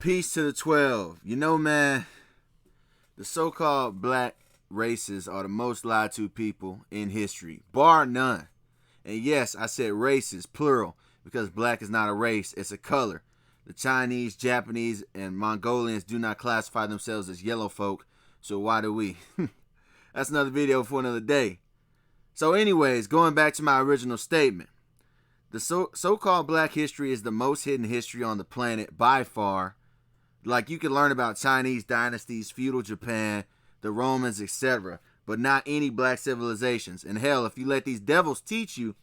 Peace to the 12. You know, man, the so-called black races are the most lied to people in history, bar none. And yes, I said races, plural, because black is not a race, it's a color. The Chinese, Japanese, and Mongolians do not classify themselves as yellow folk, so why do we? That's another video for another day. So anyways, going back to my original statement. The so-called black history is the most hidden history on the planet by far. Like, you can learn about Chinese dynasties, feudal Japan, the Romans, etc., but not any black civilizations. And hell, if you let these devils teach you,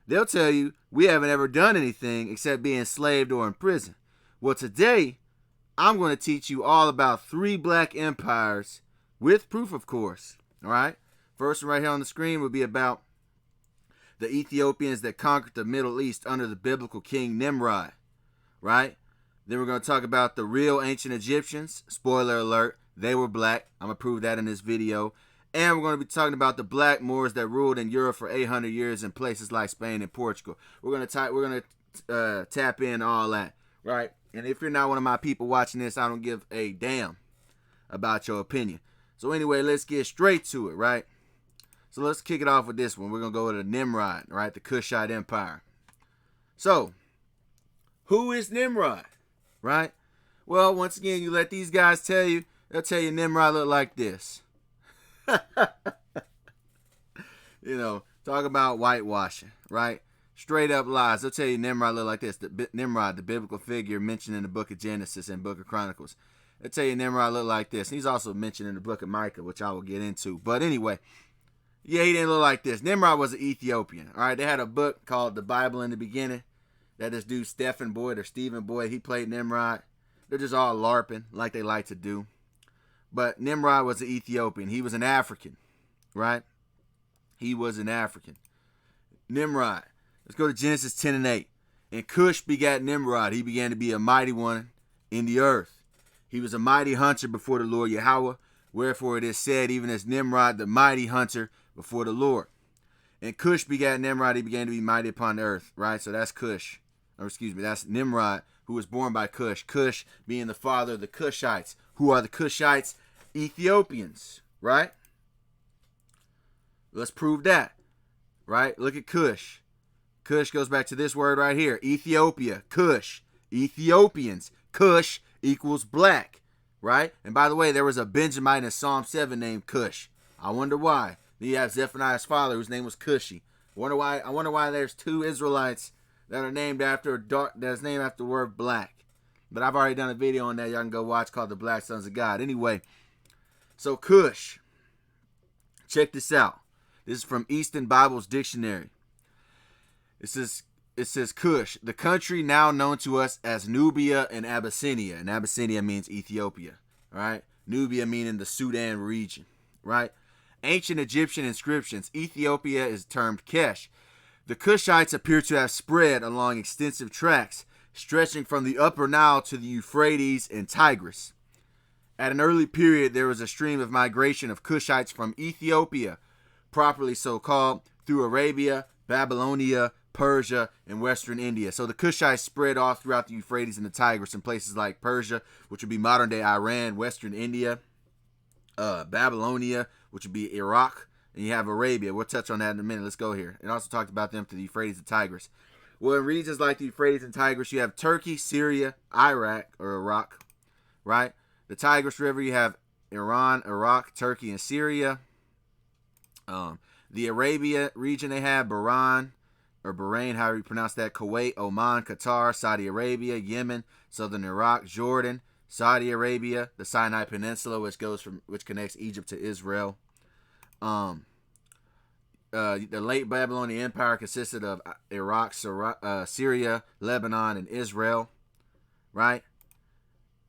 they'll tell you we haven't ever done anything except be enslaved or in prison. Well, today, I'm going to teach you all about 3 black empires, with proof, of course. All right? First one right here on the screen would be about the Ethiopians that conquered the Middle East under the biblical king Nimrod. Right? Then we're going to talk about the real ancient Egyptians. Spoiler alert, they were black. I'm going to prove that in this video. And we're going to be talking about the black Moors that ruled in Europe for 800 years in places like Spain and Portugal. We're going to tap in all that, right? And if you're not one of my people watching this, I don't give a damn about your opinion. So anyway, let's get straight to it, right? So let's kick it off with this one. We're going to go to Nimrod, right? The Kushite Empire. So, who is Nimrod? Right? Well, once again, you let these guys tell you, they'll tell you Nimrod look like this. You know, talk about whitewashing, right? Straight up lies. They'll tell you Nimrod look like this. Nimrod, the biblical figure mentioned in the book of Genesis and book of Chronicles. They'll tell you Nimrod look like this. He's also mentioned in the book of Micah, which I will get into. But anyway, yeah, he didn't look like this. Nimrod was an Ethiopian. All right, they had a book called the Bible in the beginning. That this dude Stephen Boyd or Stephen Boyd, he played Nimrod. They're just all LARPing like they like to do. But Nimrod was an Ethiopian. He was an African, right? He was an African. Nimrod. Let's go to Genesis 10 and 8. And Cush begat Nimrod. He began to be a mighty one in the earth. He was a mighty hunter before the Lord Yahweh. Wherefore it is said, even as Nimrod, the mighty hunter before the Lord. And Cush begat Nimrod. He began to be mighty upon the earth, right? So that's Cush. Or excuse me, that's Nimrod, who was born by Cush. Cush being the father of the Cushites. Who are the Cushites? Ethiopians, right? Let's prove that, right? Look at Cush. Cush goes back to this word right here. Ethiopia, Cush, Ethiopians. Cush equals black, right? And by the way, there was a Benjamite in Psalm 7 named Cush. I wonder why. Then you have Zephaniah's father, whose name was Cushi. I wonder why there's 2 Israelites that are named after that's named after the word black. But I've already done a video on that. Y'all can go watch called The Black Sons of God. Anyway, so Cush. Check this out. This is from Easton Bible's dictionary. It says Cush, the country now known to us as Nubia and Abyssinia. And Abyssinia means Ethiopia. Right? Nubia meaning the Sudan region. Right? Ancient Egyptian inscriptions. Ethiopia is termed Kesh. The Cushites appear to have spread along extensive tracts, stretching from the upper Nile to the Euphrates and Tigris. At an early period, there was a stream of migration of Cushites from Ethiopia, properly so called, through Arabia, Babylonia, Persia, and Western India. So the Cushites spread off throughout the Euphrates and the Tigris in places like Persia, which would be modern-day Iran, Western India, Babylonia, which would be Iraq, and you have Arabia. We'll touch on that in a minute. Let's go here. It also talked about them to the Euphrates and Tigris. Well, in regions like the Euphrates and Tigris, you have Turkey, Syria, Iraq, right? The Tigris River, you have Iran, Iraq, Turkey, and Syria. The Arabia region, they have Bahrain, or Bahrain, however you pronounce that, Kuwait, Oman, Qatar, Saudi Arabia, Yemen, southern Iraq, Jordan, Saudi Arabia, the Sinai Peninsula, which connects Egypt to Israel. The late Babylonian Empire consisted of Iraq, Syria, Lebanon, and Israel, right?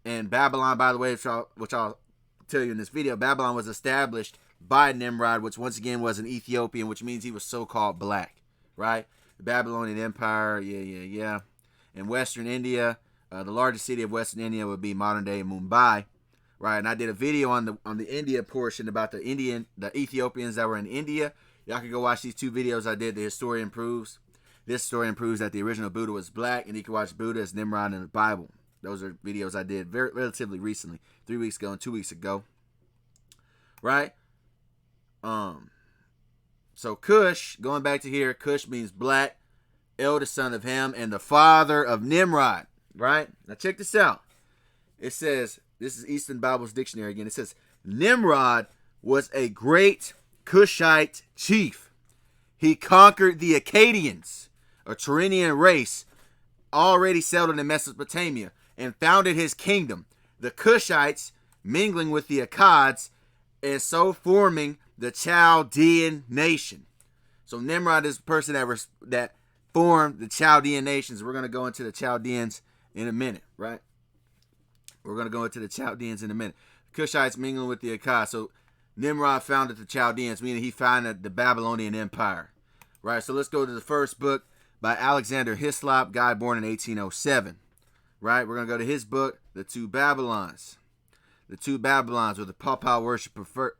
And Babylon, by the way, which I'll tell you in this video, Babylon was established by Nimrod, which once again was an Ethiopian, which means he was so-called black, right? The Babylonian Empire, yeah. In Western India, the largest city of Western India would be modern-day Mumbai, right? And I did a video on the India portion about the Ethiopians that were in India. Y'all can go watch these 2 videos I did. The historian proves. This historian proves that the original Buddha was black, and you can watch Buddha as Nimrod in the Bible. Those are videos I did relatively recently, 3 weeks ago and 2 weeks ago. Right? So Cush, going back to here, Cush means black, eldest son of Ham, and the father of Nimrod. Right? Now check this out. It says, this is Easton Bible's dictionary again. It says, Nimrod was a great Cushite chief. He conquered the Akkadians, a Turanian race already settled in Mesopotamia, and founded his kingdom, the Cushites mingling with the Akkads, and so forming the Chaldean nation. So Nimrod is the person that formed the Chaldean nations. We're going to go into the Chaldeans in a minute, right? We're going to go into the Chaldeans in a minute. Cushites mingling with the Akkad. So Nimrod founded the Chaldeans, meaning he founded the Babylonian Empire. Right, so let's go to the first book by Alexander Hislop, guy born in 1807. Right, we're going to go to his book, The Two Babylons. The Two Babylons, or the Pawpaw Worship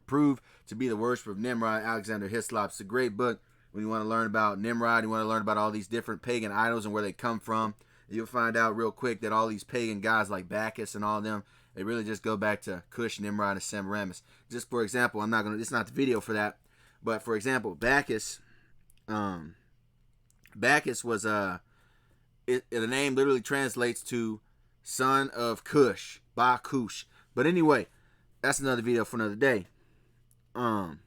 proved to be the worship of Nimrod. Alexander Hislop. It's a great book when you want to learn about Nimrod. You want to learn about all these different pagan idols and where they come from. You'll find out real quick that all these pagan guys like Bacchus and all of them, they really just go back to Cush, Nimrod, and Semiramis. Just for example, it's not the video for that, but for example, Bacchus was the name literally translates to son of Cush, Ba-Cush. But anyway, that's another video for another day. And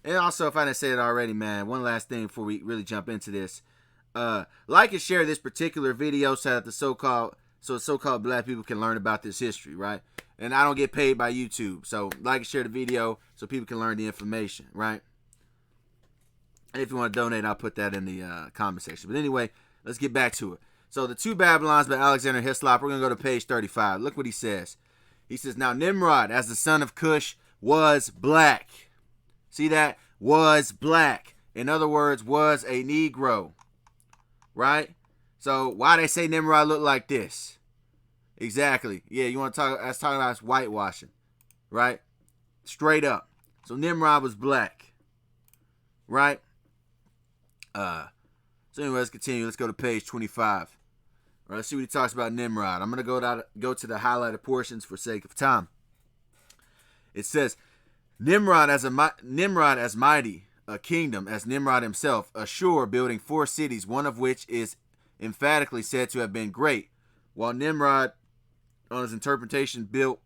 also, if I didn't say it already, man, one last thing before we really jump into this. Like and share this particular video so that the so-called black people can learn about this history, right? And I don't get paid by YouTube, so like and share the video so people can learn the information, right? And if you want to donate, I'll put that in the comment section. But anyway, let's get back to it. So the Two Babylons by Alexander Hislop. We're going to go to page 35. Look what he says. He says, now Nimrod, as the son of Cush, was black. See that? Was black. In other words, was a Negro. Right? So why they say Nimrod looked like this? Exactly. Yeah, you want to talk, that's talking about whitewashing. Right? Straight up. So Nimrod was black. Right? So anyway, let's continue. Let's go to page 25. All right, let's see what he talks about Nimrod. I'm going to go to the highlighted portions for sake of time. It says, Nimrod as mighty a kingdom as Nimrod himself, Ashur building 4 cities, one of which is emphatically said to have been great, while Nimrod, on his interpretation, built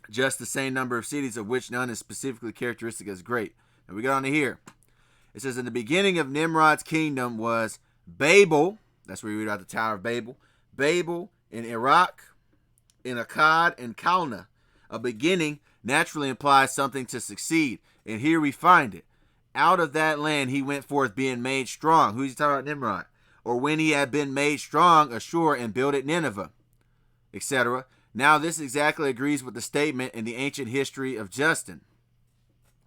just the same number of cities, of which none is specifically characteristic as great. And we get on to here. It says, in the beginning of Nimrod's kingdom was Babel. That's where we read about the Tower of Babel. Babel in Iraq, in Akkad, and Kalna. A beginning naturally implies something to succeed. And here we find it. Out of that land he went forth being made strong. Who's he talking about? Nimrod. Or when he had been made strong, Ashur, and built at Nineveh, etc. Now this exactly agrees with the statement in the ancient history of Justin.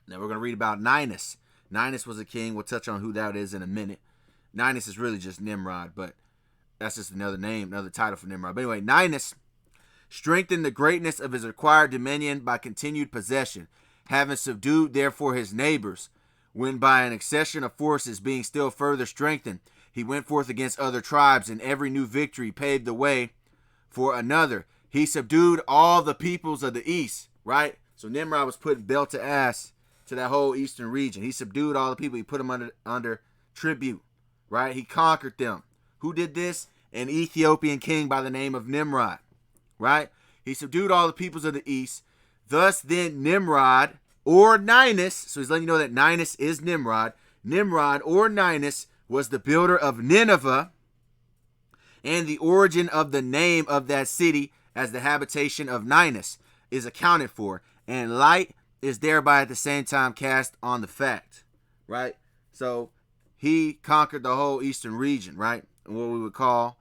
Now we're going to read about Ninus. Ninus was a king. We'll touch on who that is in a minute. Ninus is really just Nimrod, but that's just another name, another title for Nimrod. But anyway, Ninus strengthened the greatness of his acquired dominion by continued possession, having subdued therefore his neighbors, when by an accession of forces being still further strengthened, he went forth against other tribes, and every new victory paved the way for another. He subdued all the peoples of the east, right? So Nimrod was putting belt to ass to that whole eastern region. He subdued all the people. He put them under tribute, right? He conquered them. Who did this? An Ethiopian king by the name of Nimrod, right? He subdued all the peoples of the east. Thus then Nimrod, or Ninus, so he's letting you know that Ninus is Nimrod. Nimrod, or Ninus, was the builder of Nineveh, and the origin of the name of that city as the habitation of Ninus is accounted for, and light is thereby at the same time cast on the fact, right? So he conquered the whole eastern region, right? What we would call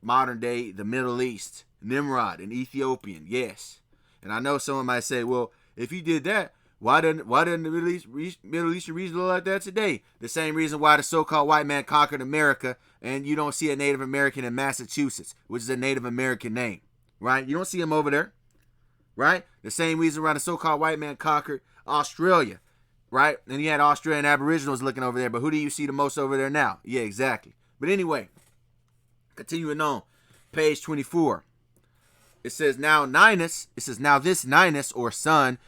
modern day the Middle East. Nimrod, an Ethiopian, yes. And I know someone might say, well, if he did that, why doesn't the Middle Eastern region look like that today? The same reason why the so-called white man conquered America and you don't see a Native American in Massachusetts, which is a Native American name, right? You don't see him over there, right? The same reason why the so-called white man conquered Australia, right? And you had Australian Aboriginals looking over there, but who do you see the most over there now? Yeah, exactly. But anyway, continuing on, page 24. It says, now this Ninus, or son,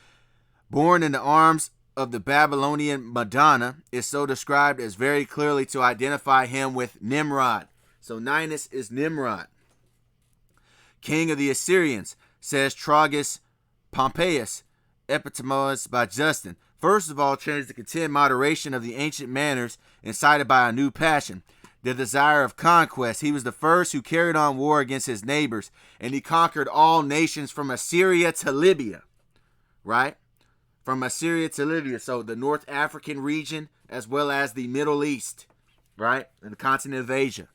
born in the arms of the Babylonian Madonna, is so described as very clearly to identify him with Nimrod. So Ninus is Nimrod. King of the Assyrians, says Tragus Pompeius, epitomized by Justin. First of all, turns to contend moderation of the ancient manners incited by a new passion, the desire of conquest. He was the first who carried on war against his neighbors, and he conquered all nations from Assyria to Libya, right? From Assyria to Libya, so the North African region as well as the Middle East, right? And the continent of Asia,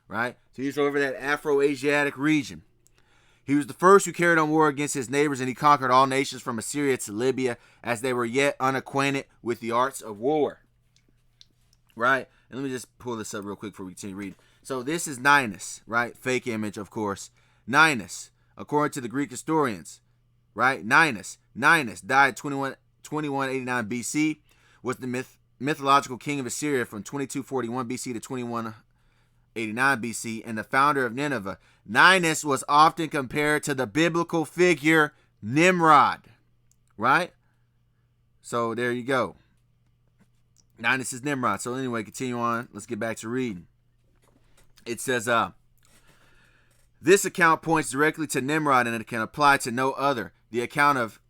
right? So he's over that Afro-Asiatic region. He was the first who carried on war against his neighbors, and he conquered all nations from Assyria to Libya as they were yet unacquainted with the arts of war. Right? And let me just pull this up real quick before we continue reading. So this is Ninus, right? Fake image, of course. Ninus, according to the Greek historians, right? Ninus died 2189 BC, was the mythological king of Assyria from 2241 BC to 2189 BC, and the founder of Nineveh. Ninus was often compared to the biblical figure Nimrod, right? So there you go. Ninus is Nimrod. So anyway, continue on. Let's get back to reading. It says, this account points directly to Nimrod, and it can apply to no other. The account of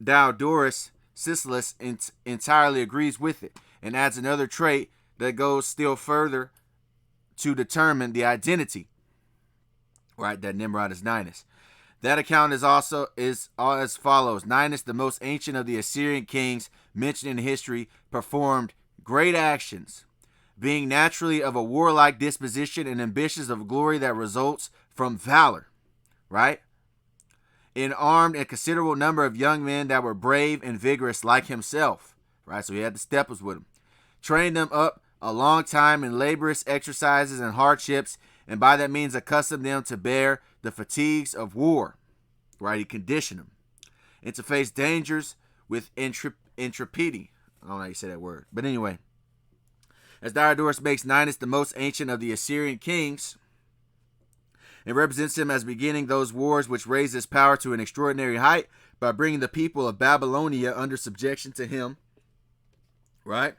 Diodorus Siculus entirely agrees with it, and adds another trait that goes still further to determine the identity, right, that Nimrod is Ninus. That account is as follows. Ninus, the most ancient of the Assyrian kings mentioned in history, performed great actions, being naturally of a warlike disposition and ambitious of glory that results from valor, right? And armed a considerable number of young men that were brave and vigorous like himself, right? So he had the steppers with him. Trained them up a long time in laborious exercises and hardships, and by that means accustomed them to bear the fatigues of war, right? He conditioned them, and to face dangers with intrepidity. I don't know how you say that word. But anyway, as Diodorus makes Ninus the most ancient of the Assyrian kings, and represents him as beginning those wars which raised his power to an extraordinary height by bringing the people of Babylonia under subjection to him, right?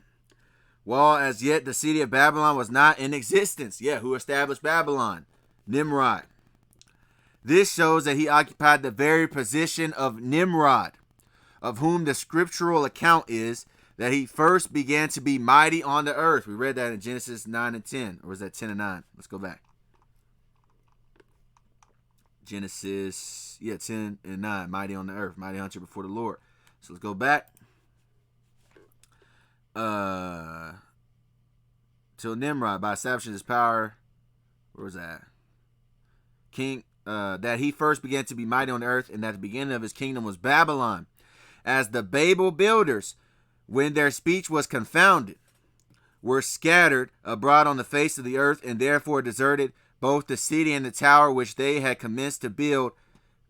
While as yet the city of Babylon was not in existence. Yeah, who established Babylon? Nimrod. This shows that he occupied the very position of Nimrod, of whom the scriptural account is that he first began to be mighty on the earth. We read that in Genesis 9 and 10. Or was that 10 and 9? Let's go back. Genesis, 10 and 9. Mighty on the earth. Mighty hunter before the Lord. So let's go back. Till Nimrod, by establishing his power, where was that? King, that he first began to be mighty on the earth, and that the beginning of his kingdom was Babylon. As the Babel builders, when their speech was confounded, were scattered abroad on the face of the earth, and therefore deserted both the city and the tower which they had commenced to build.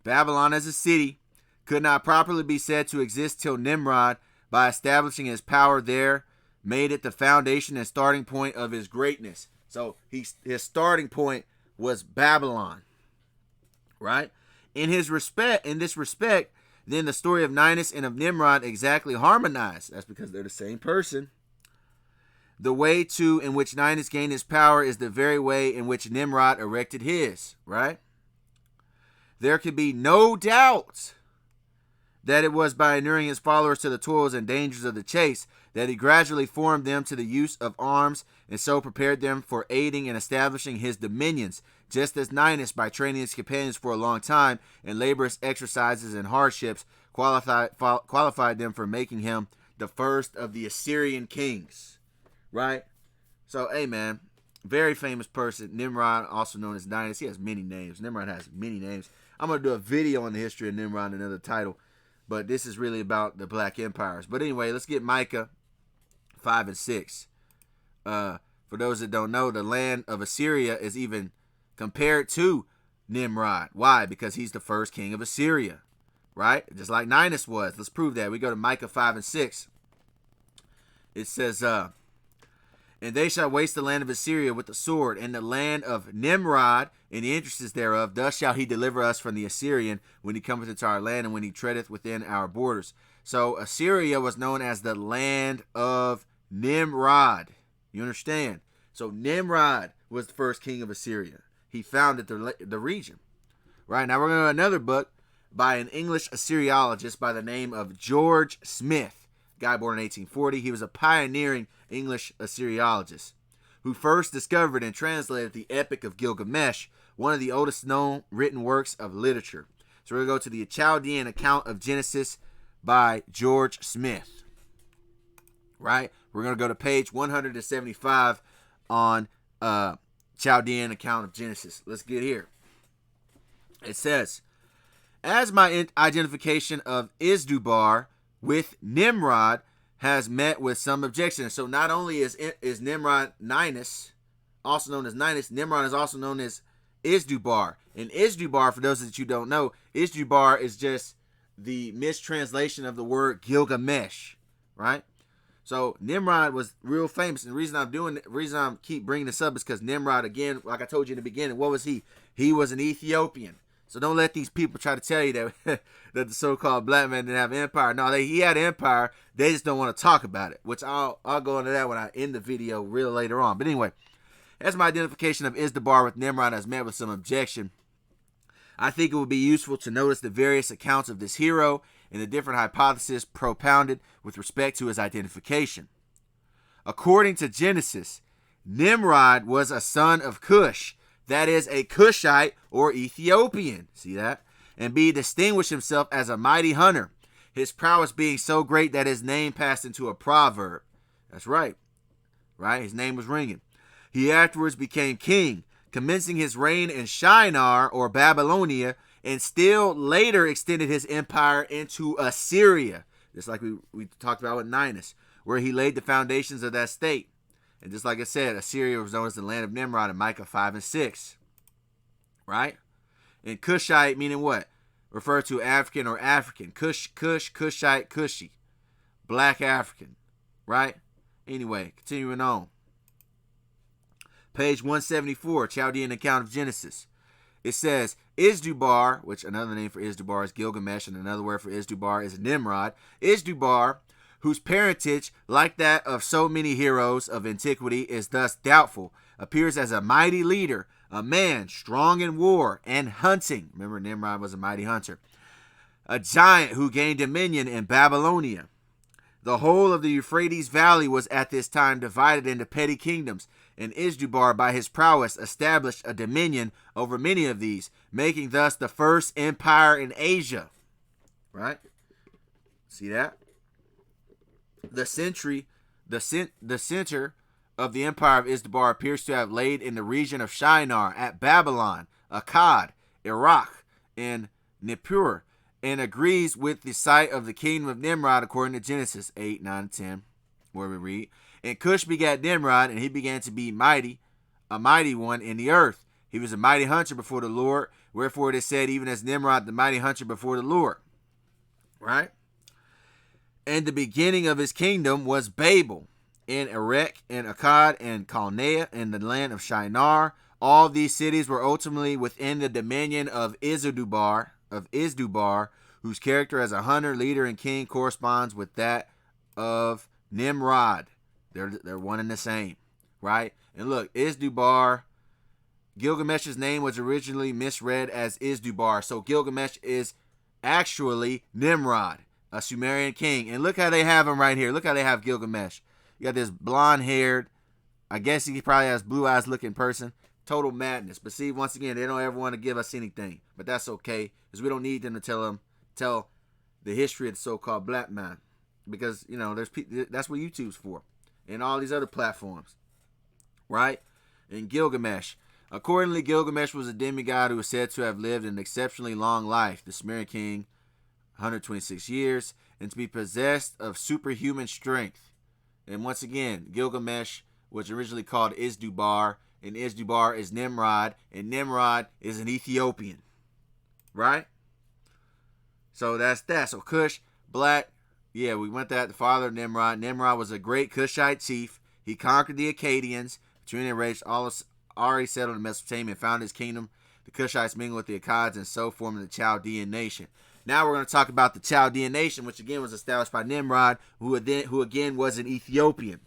Babylon as a city could not properly be said to exist till Nimrod, by establishing his power there, made it the foundation and starting point of his greatness. So his starting point was Babylon, right? In this respect, then the story of Ninus and of Nimrod exactly harmonize. That's because they're the same person. The way too in which Ninus gained his power is the very way in which Nimrod erected his, right? There can be no doubt that it was by inuring his followers to the toils and dangers of the chase that he gradually formed them to the use of arms, and so prepared them for aiding and establishing his dominions, just as Ninus, by training his companions for a long time in laborious exercises and hardships, qualified them for making him the first of the Assyrian kings, right? So, hey man, very famous person, Nimrod, also known as Ninus. He has many names. Nimrod has many names. I'm going to do a video on the history of Nimrod, another title. But this is really about the Black Empires. But anyway, let's get Micah 5 and 6. For those that don't know, the land of Assyria is even compared to Nimrod. Why? Because he's the first king of Assyria, right? Just like Ninus was. Let's prove that. We go to Micah 5 and 6. It says, And they shall waste the land of Assyria with the sword, and the land of Nimrod, and the entrances thereof. Thus shall he deliver us from the Assyrian, when he cometh into our land, and when he treadeth within our borders. So Assyria was known as the land of Nimrod. You understand? So Nimrod was the first king of Assyria. He founded the region. Right, now we're going to another book by an English Assyriologist by the name of George Smith. Guy born in 1840. He was a pioneering English Assyriologist who first discovered and translated the Epic of Gilgamesh, one of the oldest known written works of literature. So we're going to go to the Chaldean account of Genesis by George Smith. Right? We're going to go to page 175 on Chaldean account of Genesis. Let's get here. It says, as my identification of Isdubar with Nimrod has met with some objection. So not only is Nimrod Ninus, also known as Ninus, Nimrod is also known as Isdubar. And Isdubar, for those that you don't know, Isdubar is just the mistranslation of the word Gilgamesh, right? So Nimrod was real famous, and the reason I keep bringing this up is because Nimrod, again, like I told you in the beginning, what was he? He was an Ethiopian. So don't let these people try to tell you that that the so-called black man didn't have an empire. No, he had an empire. They just don't want to talk about it, which I'll go into that when I end the video real later on. But anyway, as my identification of Isdubar with Nimrod has met with some objection, I think it would be useful to notice the various accounts of this hero and the different hypotheses propounded with respect to his identification. According to Genesis, Nimrod was a son of Cush, that is, a Cushite or Ethiopian. See that? And B, distinguished himself as a mighty hunter, his prowess being so great that his name passed into a proverb. That's right. Right? His name was ringing. He afterwards became king, commencing his reign in Shinar or Babylonia, and still later extended his empire into Assyria, just like we talked about with Ninus, where he laid the foundations of that state. And just like I said, Assyria was known as the land of Nimrod in Micah 5 and 6. Right? And Cushite, meaning what? Refer to African or African. Cushite, Cushy. Black African. Right? Anyway, continuing on. Page 174, Chaldean account of Genesis. It says, Isdubar, which another name for Isdubar is Gilgamesh, and another word for Isdubar is Nimrod. Isdubar, whose parentage, like that of so many heroes of antiquity, is thus doubtful, appears as a mighty leader, a man strong in war and hunting. Remember, Nimrod was a mighty hunter. A giant who gained dominion in Babylonia. The whole of the Euphrates Valley was at this time divided into petty kingdoms, and Isdubar, by his prowess, established a dominion over many of these, making thus the first empire in Asia. Right? See that? The center of the empire of Isdubar appears to have laid in the region of Shinar, at Babylon, Akkad, Iraq, and Nippur, and agrees with the site of the kingdom of Nimrod according to Genesis 8, 9, 10, where we read, and Cush begat Nimrod, and he began to be mighty, a mighty one in the earth. He was a mighty hunter before the Lord, wherefore it is said, even as Nimrod, the mighty hunter before the Lord. Right? And the beginning of his kingdom was Babel, and Erech, and Akkad, and Calneh, and the land of Shinar. All these cities were ultimately within the dominion of Isdubar, whose character as a hunter, leader, and king corresponds with that of Nimrod. They're one and the same, right? And look, Isdubar, Gilgamesh's name was originally misread as Isdubar. So Gilgamesh is actually Nimrod, a Sumerian king. And look how they have him right here. Look how they have Gilgamesh. You got this blonde-haired, I guess he probably has blue eyes looking person. Total madness. But see, once again, they don't ever want to give us anything. But that's okay, because we don't need them to tell the history of the so-called black man. Because, you know, that's what YouTube's for. And all these other platforms. Right? And Gilgamesh. Accordingly, Gilgamesh was a demigod who was said to have lived an exceptionally long life, the Sumerian king, 126 years, and to be possessed of superhuman strength. And once again, Gilgamesh was originally called Isdubar, and Isdubar is Nimrod, and Nimrod is an Ethiopian. Right? So that's that. So Cush, black, yeah, we went that. The father of Nimrod. Nimrod was a great Cushite chief. He conquered the Akkadians, between race already settled in Mesopotamia, and founded his kingdom. The Cushites mingled with the Akkads and so formed the Chaldean nation. Now we're going to talk about the Chaldean nation, which again was established by Nimrod, who again was an Ethiopian.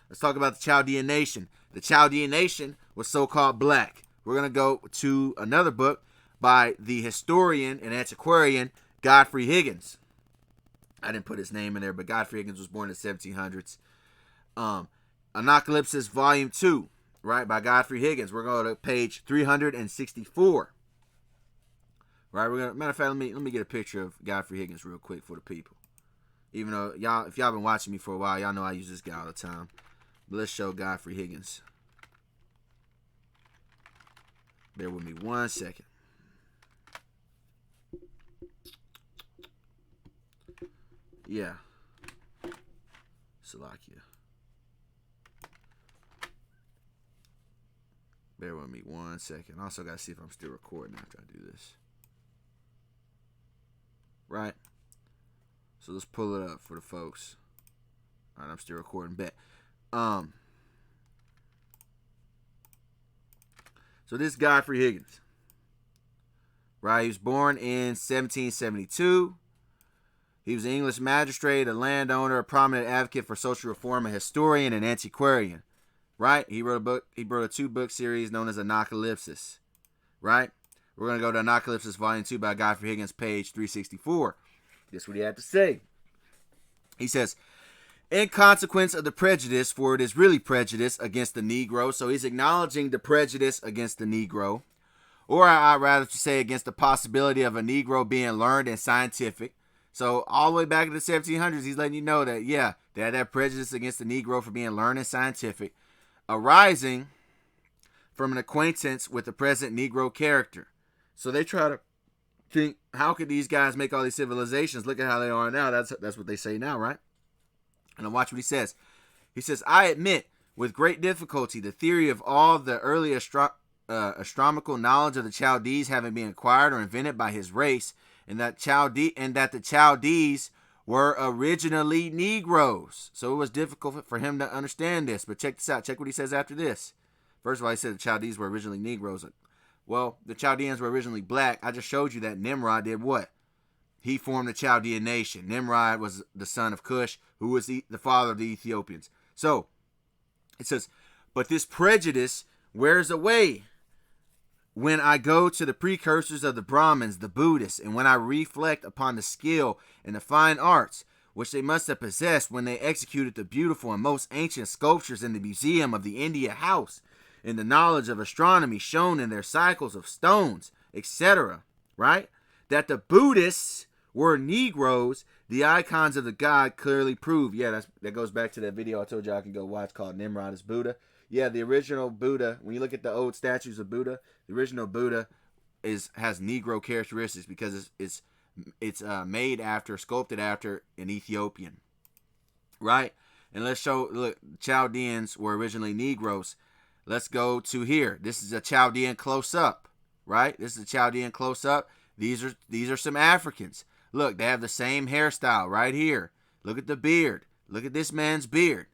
Let's talk about the Chaldean nation. The Chaldean nation was so-called black. We're going to go to another book by the historian and antiquarian Godfrey Higgins. I didn't put his name in there, but Godfrey Higgins was born in the 1700s. Anacalypsis Volume 2, right, by Godfrey Higgins. We're going to page 364. Right, matter of fact, let me get a picture of Godfrey Higgins real quick for the people. Even though if y'all been watching me for a while, y'all know I use this guy all the time. But let's show Godfrey Higgins. Bear with me 1 second. Yeah. Salakia. Bear with me 1 second. I also got to see if I'm still recording after I do this. Right? So let's pull it up for the folks. All right, I'm still recording. Bet. So this is Godfrey Higgins. Right? He was born in 1772. He was an English magistrate, a landowner, a prominent advocate for social reform, a historian, and antiquarian. Right? He wrote a book. He wrote a 2-book series known as Anacalypsis. Right? We're going to go to Anacalypsis Volume 2 by Godfrey Higgins, page 364. This is what he had to say. He says, in consequence of the prejudice, for it is really prejudice against the Negro. So he's acknowledging the prejudice against the Negro. Or I'd rather say against the possibility of a Negro being learned and scientific. So all the way back in the 1700s, he's letting you know that, yeah, they had that prejudice against the Negro for being learned and scientific, arising from an acquaintance with the present Negro character. So they try to think, how could these guys make all these civilizations? Look at how they are now. That's what they say now, right? And watch what he says. He says, I admit with great difficulty the theory of all the early astronomical knowledge of the Chaldees having been acquired or invented by his race, and that the Chaldees were originally Negroes. So it was difficult for him to understand this. But check this out. Check what he says after this. First of all, he said the Chaldees were originally Negroes. Well, the Chaldeans were originally black. I just showed you that Nimrod did what? He formed the Chaldean nation. Nimrod was the son of Cush, who was the father of the Ethiopians. So, it says, but this prejudice wears away when I go to the precursors of the Brahmins, the Buddhists, and when I reflect upon the skill and the fine arts which they must have possessed when they executed the beautiful and most ancient sculptures in the museum of the India House, and the knowledge of astronomy shown in their cycles of stones, etc., right? That the Buddhists were Negroes, the icons of the god clearly prove. Yeah, that goes back to that video I told you I can go watch called Nimrod is Buddha. Yeah, the original Buddha, when you look at the old statues of Buddha, the original Buddha has Negro characteristics because it's made after, sculpted after an Ethiopian, right? And let's show, look, Chaldeans were originally Negroes. Let's go to here. This is a Chaldean close-up, right? This is a Chaldean close-up. These are some Africans. Look, they have the same hairstyle right here. Look at the beard. Look at this man's beard.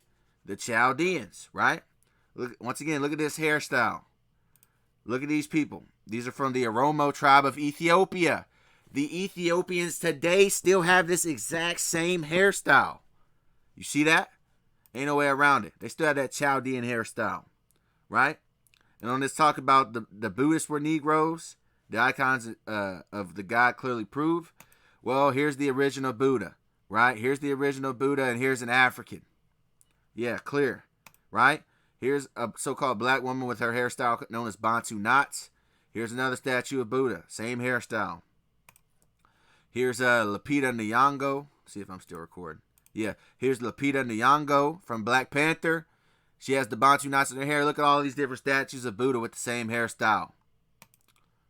The Chaldeans, right? Look, once again, look at this hairstyle. Look at these people. These are from the Oromo tribe of Ethiopia. The Ethiopians today still have this exact same hairstyle. You see that? Ain't no way around it. They still have that Chaldean hairstyle, right? And on this talk about the Buddhists were Negroes, the icons of the god clearly prove. Well, here's the original Buddha, right? Here's the original Buddha, and here's an African. Yeah, clear, right? Here's a so-called black woman with her hairstyle known as Bantu knots. Here's another statue of Buddha, same hairstyle. Here's Lupita Nyong'o. See if I'm still recording. Yeah, here's Lupita Nyong'o from Black Panther. She has the Bantu knots in her hair. Look at all these different statues of Buddha with the same hairstyle,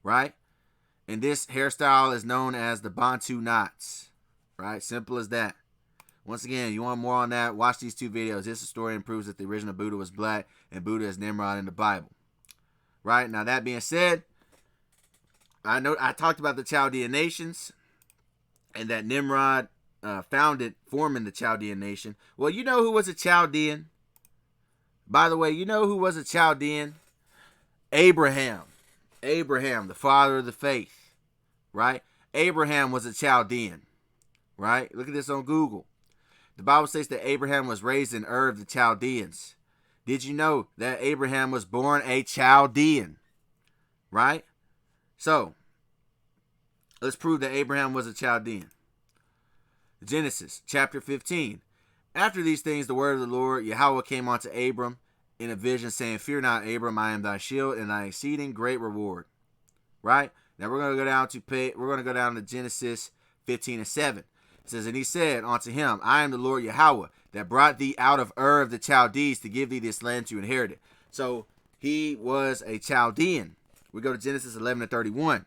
right? And this hairstyle is known as the Bantu knots, right? Simple as that. Once again, you want more on that, watch these two videos. This historian proves that the original Buddha was black and Buddha is Nimrod in the Bible. Right? Now, that being said, I talked about the Chaldean nations and that Nimrod forming the Chaldean nation. Well, you know who was a Chaldean? By the way, you know who was a Chaldean? Abraham. Abraham, the father of the faith, right? Abraham was a Chaldean, right? Look at this on Google. The Bible states that Abraham was raised in Ur of the Chaldeans. Did you know that Abraham was born a Chaldean, right? So, let's prove that Abraham was a Chaldean. Genesis chapter 15. After these things, the word of the Lord Yahweh came unto Abram in a vision, saying, Fear not, Abram, I am thy shield and thy exceeding great reward. Right? Now we're going to go down to Genesis 15 and 7. It says, And he said unto him, I am the Lord Yahweh, that brought thee out of Ur of the Chaldees to give thee this land to inherit it. So he was a Chaldean. We go to Genesis 11 and 31.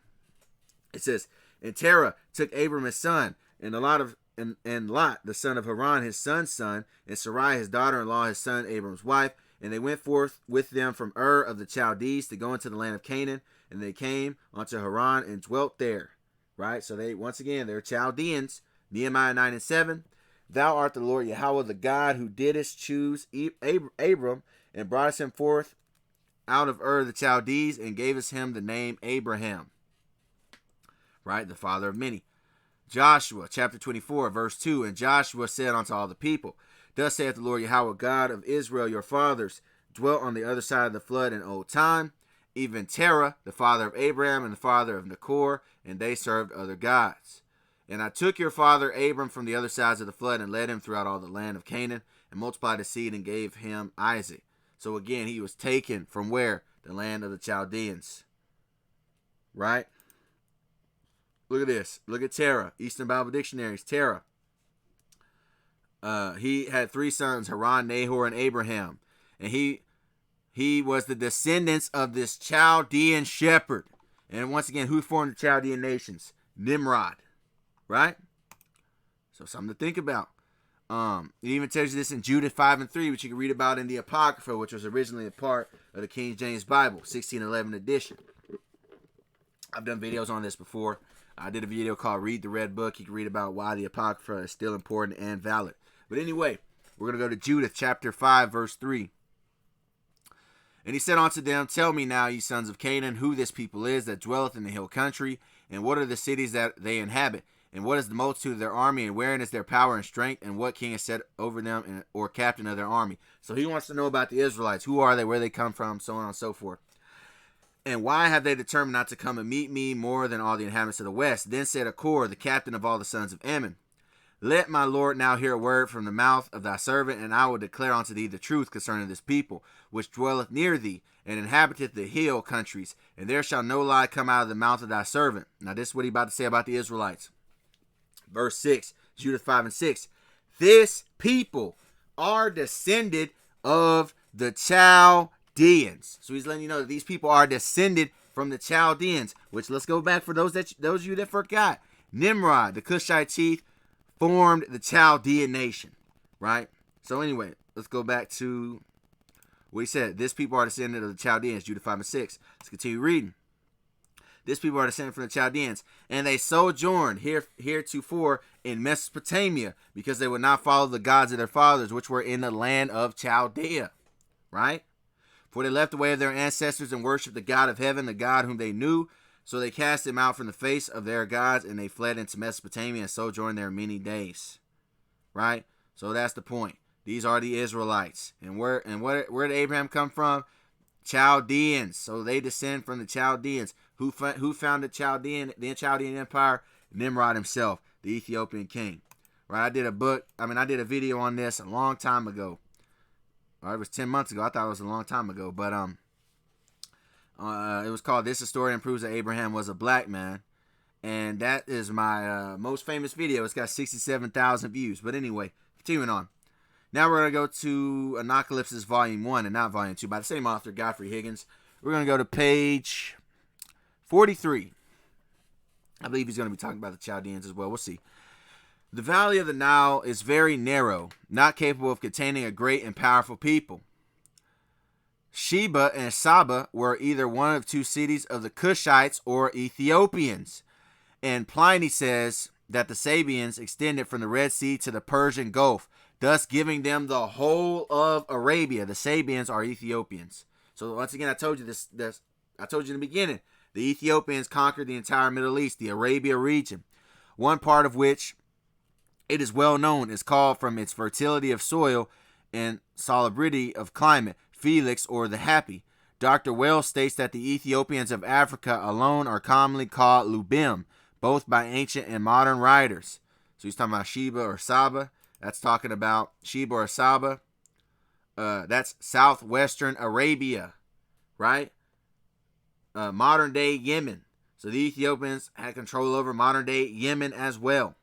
It says, And Terah took Abram his son, and Lot, the son of Haran, his son's son, and Sarai, his daughter-in-law, his son Abram's wife, and they went forth with them from Ur of the Chaldees to go into the land of Canaan, and they came unto Haran and dwelt there. Right? So they're Chaldeans. Nehemiah 9 and 7. Thou art the Lord Yahweh, the God who didst choose Abram, and broughtest him forth out of Ur of the Chaldees, and gavest him the name Abraham. Right? The father of many. Joshua chapter 24 verse 2. And Joshua said unto all the people, Thus saith the Lord Yahweh, God of Israel, your fathers dwelt on the other side of the flood in old time, even Terah, the father of Abraham, and the father of Nachor, and they served other gods. And I took your father Abram from the other sides of the flood, and led him throughout all the land of Canaan, and multiplied his seed, and gave him Isaac. So again, he was taken from where? The land of the Chaldeans. Right? Look at this. Look at Terah. Eastern Bible Dictionaries. Terah. He had 3 sons, Haran, Nahor, and Abraham. And he was the descendants of this Chaldean shepherd. And once again, who formed the Chaldean nations? Nimrod. Right? So something to think about. It even tells you this in Judith 5 and 3, which you can read about in the Apocrypha, which was originally a part of the King James Bible, 1611 edition. I've done videos on this before. I did a video called Read the Red Book. You can read about why the Apocrypha is still important and valid. But anyway, we're going to go to Judith chapter 5, verse 3. And he said unto them, Tell me now, ye sons of Canaan, who this people is that dwelleth in the hill country, and what are the cities that they inhabit, and what is the multitude of their army, and wherein is their power and strength, and what king is set over them, or captain of their army. So he wants to know about the Israelites. Who are they, where they come from, so on and so forth. And why have they determined not to come and meet me more than all the inhabitants of the west? Then said Achor, the captain of all the sons of Ammon, Let my Lord now hear a word from the mouth of thy servant, and I will declare unto thee the truth concerning this people, which dwelleth near thee, and inhabiteth the hill countries, and there shall no lie come out of the mouth of thy servant. Now this is what he about to say about the Israelites. Verse 6, Judith 5 and 6. This people are descended of the Chaldeans. So he's letting you know that these people are descended from the Chaldeans, which, let's go back for those of you that forgot. Nimrod, the Cushite chief, formed the Chaldean nation, right? So anyway, let's go back to what he said. This people are descended of the Chaldeans, Judith 5 and 6. Let's continue reading. This people are descended from the Chaldeans, and they sojourned heretofore in Mesopotamia, because they would not follow the gods of their fathers, which were in the land of Chaldea, right? For they left the way of their ancestors and worshipped the God of heaven, the God whom they knew. So they cast him out from the face of their gods, and they fled into Mesopotamia and sojourned there many days, right? So that's the point. These are the Israelites. And where did Abraham come from? Chaldeans. So they descend from the Chaldeans. Who founded the Chaldean Empire? Nimrod himself, the Ethiopian king. Right? I did a video on this a long time ago. It was 10 months ago. I thought it was a long time ago. But it was called This Historian Proves That Abraham Was a Black Man. And that is my most famous video. It's got 67,000 views. But anyway, continuing on. Now we're going to go to Anacalypsis Volume 1 and not Volume 2 by the same author, Godfrey Higgins. We're going to go to page 43. I believe he's going to be talking about the Chaldeans as well. We'll see. The valley of the Nile is very narrow, not capable of containing a great and powerful people. Sheba and Saba were either one of 2 cities of the Cushites or Ethiopians. And Pliny says that the Sabians extended from the Red Sea to the Persian Gulf. thus giving them the whole of Arabia. The Sabians are Ethiopians. So once again, I told you this. I told you in the beginning, the Ethiopians conquered the entire Middle East, the Arabia region, one part of which it is well known is called from its fertility of soil and salubrity of climate, Felix, or the happy. Dr. Wells states that the Ethiopians of Africa alone are commonly called Lubim, both by ancient and modern writers. So he's talking about Sheba or Saba. That's talking about Sheba or Saba. That's southwestern Arabia, right? Modern day Yemen. So the Ethiopians had control over modern day Yemen as well.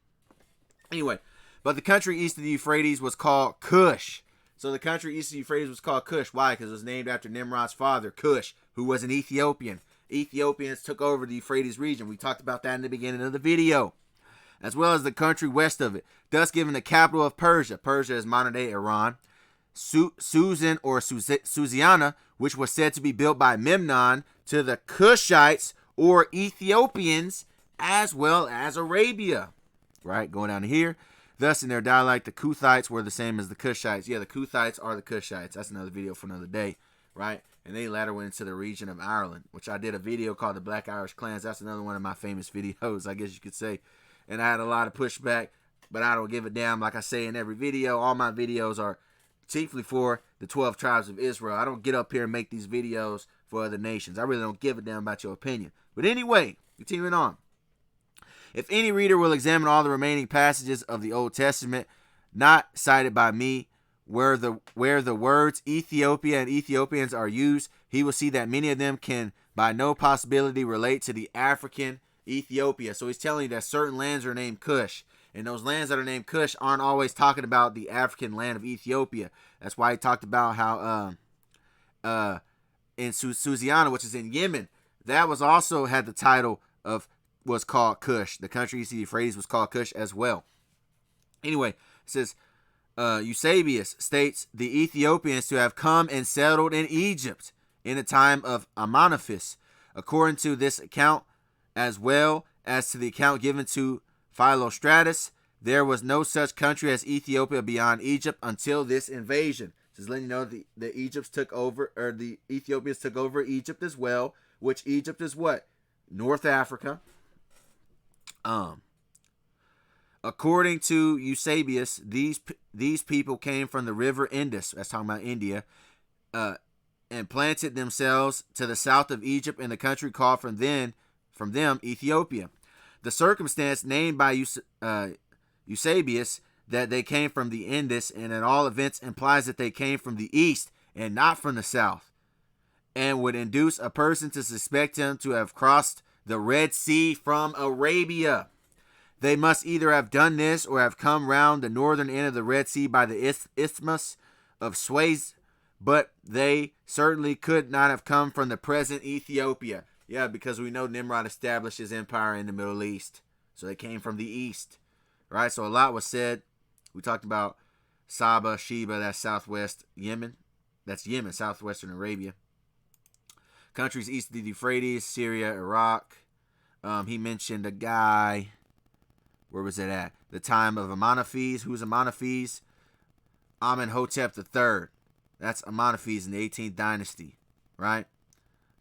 Anyway, but the country east of the Euphrates was called Cush. So the country east of the Euphrates was called Cush. Why? Because it was named after Nimrod's father, Cush, who was an Ethiopian. Ethiopians took over the Euphrates region. We talked about that in the beginning of the video. As well as the country west of it, thus giving the capital of Persia. Persia is modern-day Iran. Susan or Susiana, which was said to be built by Memnon to the Cushites or Ethiopians, as well as Arabia. Right, going down to here. Thus, in their dialect, the Kuthites were the same as the Cushites. Yeah, the Kuthites are the Cushites. That's another video for another day, right? And they later went into the region of Ireland, which I did a video called the Black Irish Clans. That's another one of my famous videos, I guess you could say. And I had a lot of pushback, but I don't give a damn. Like I say in every video, all my videos are chiefly for the 12 tribes of Israel. I don't get up here and make these videos for other nations. I really don't give a damn about your opinion. But anyway, continuing on. If any reader will examine all the remaining passages of the Old Testament not cited by me, where the words Ethiopia and Ethiopians are used, he will see that many of them can by no possibility relate to the African Ethiopia. So he's telling you that certain lands are named Cush. And those lands that are named Cush aren't always talking about the African land of Ethiopia. That's why he talked about how in Susiana, which is in Yemen, that was also had the title of, was called Cush. The country east of the Euphrates was called Cush as well. Anyway, it says, Eusebius states the Ethiopians to have come and settled in Egypt in the time of Amenophis. According to this account, as well as to the account given to Philostratus, there was no such country as Ethiopia beyond Egypt until this invasion. Just letting you know the Egypts took over, or the Ethiopians took over Egypt as well, which Egypt is what? North Africa. According to Eusebius, these people came from the river Indus, that's talking about India, and planted themselves to the south of Egypt in the country called from them Ethiopia. The circumstance named by Eusebius that they came from the Indus, and at all events implies that they came from the east and not from the south, and would induce a person to suspect him to have crossed the Red Sea from Arabia. They must either have done this or have come round the northern end of the Red Sea by the Isthmus of Suez, but they certainly could not have come from the present Ethiopia. Yeah, because we know Nimrod established his empire in the Middle East. So they came from the east. Right? So a lot was said. We talked about Saba, Sheba, that's southwest Yemen. That's Yemen, southwestern Arabia. Countries east of the Euphrates, Syria, Iraq. He mentioned a guy. Where was it at? The time of Amenophis. Who's Amenophis? Amenhotep III. That's Amenophis in the 18th dynasty. Right?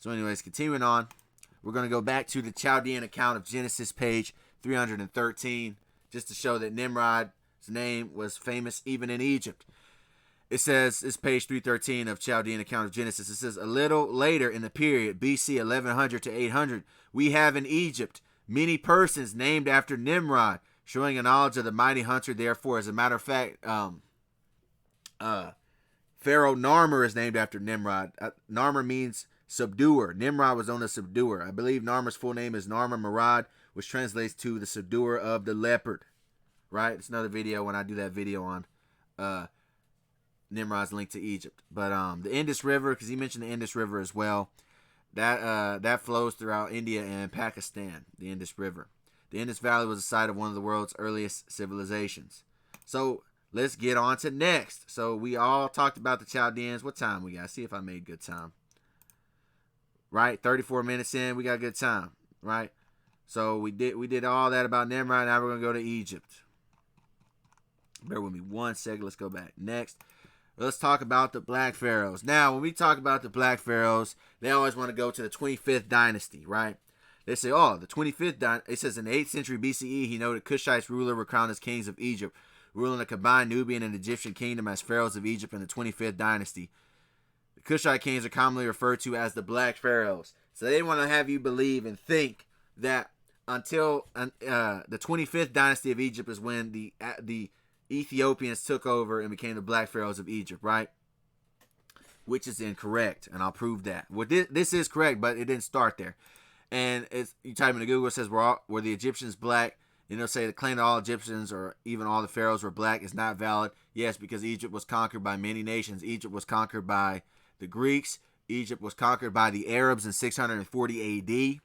So anyways, continuing on. We're going to go back to the Chaldean account of Genesis, page 313. Just to show that Nimrod's name was famous even in Egypt. It says, it's page 313 of Chaldean account of Genesis. It says, a little later in the period, BC 1100 to 800, we have in Egypt many persons named after Nimrod, showing a knowledge of the mighty hunter. Therefore, as a matter of fact, Pharaoh Narmer is named after Nimrod. Narmer means subduer. Nimrod was known as subduer. I believe Narmer's full name is Narmer Murad, which translates to the subduer of the leopard. Right? It's another video when I do that video on Nimrod's link to Egypt. But the Indus River, because he mentioned the Indus River as well, that flows throughout India and Pakistan, the Indus River. The Indus Valley was the site of one of the world's earliest civilizations. So let's get on to next. So we all talked about the Chaldeans. What time we got? See if I made good time. Right? 34 minutes in, we got good time. Right? So we did all that about Nimrod. Now we're going to go to Egypt. Bear with me 1 second. Let's go back. Next, let's talk about the Black Pharaohs. Now, when we talk about the Black Pharaohs, they always want to go to the 25th dynasty, right? They say, oh, the 25th dynasty. It says in the 8th century BCE, he noted Cushites ruler were crowned as kings of Egypt, ruling a combined Nubian and Egyptian kingdom as pharaohs of Egypt in the 25th dynasty. The Cushite kings are commonly referred to as the Black Pharaohs. So they want to have you believe and think that until the 25th dynasty of Egypt is when the Ethiopians took over and became the Black Pharaohs of Egypt, right? Which is incorrect, and I'll prove that. Well, this is correct, but it didn't start there. And you type into Google, it says, were the Egyptians black? And it'll say the claim that all Egyptians or even all the pharaohs were black is not valid. Yes, because Egypt was conquered by many nations. Egypt was conquered by the Greeks. Egypt was conquered by the Arabs in 640 AD,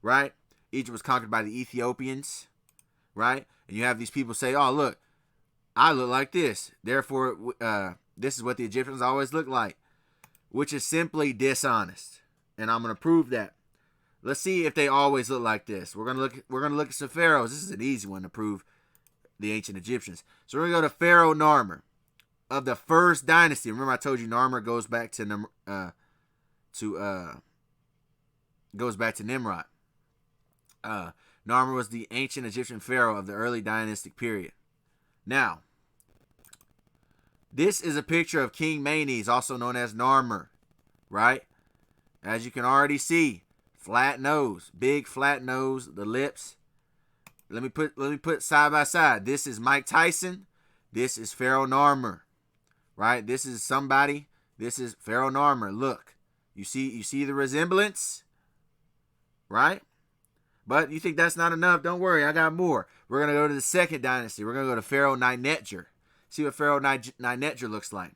right? Egypt was conquered by the Ethiopians, right? And you have these people say, oh, look, I look like this. Therefore, this is what the Egyptians always look like, which is simply dishonest. And I'm going to prove that. Let's see if they always look like this. We're gonna look at some pharaohs. This is an easy one to prove the ancient Egyptians. So we're gonna go to Pharaoh Narmer of the first dynasty. Remember, I told you Narmer goes back to Nimrod. Narmer was the ancient Egyptian pharaoh of the early dynastic period. Now, this is a picture of King Menes, also known as Narmer, right? As you can already see. Flat nose, big flat nose, the lips. Let me put side by side. This is Mike Tyson. This is Pharaoh Narmer, right? This is somebody. This is Pharaoh Narmer. Look, you see the resemblance, right? But you think that's not enough? Don't worry, I got more. We're gonna go to the second dynasty. We're gonna go to Pharaoh Ninetjer. See what Pharaoh Ninetjer looks like.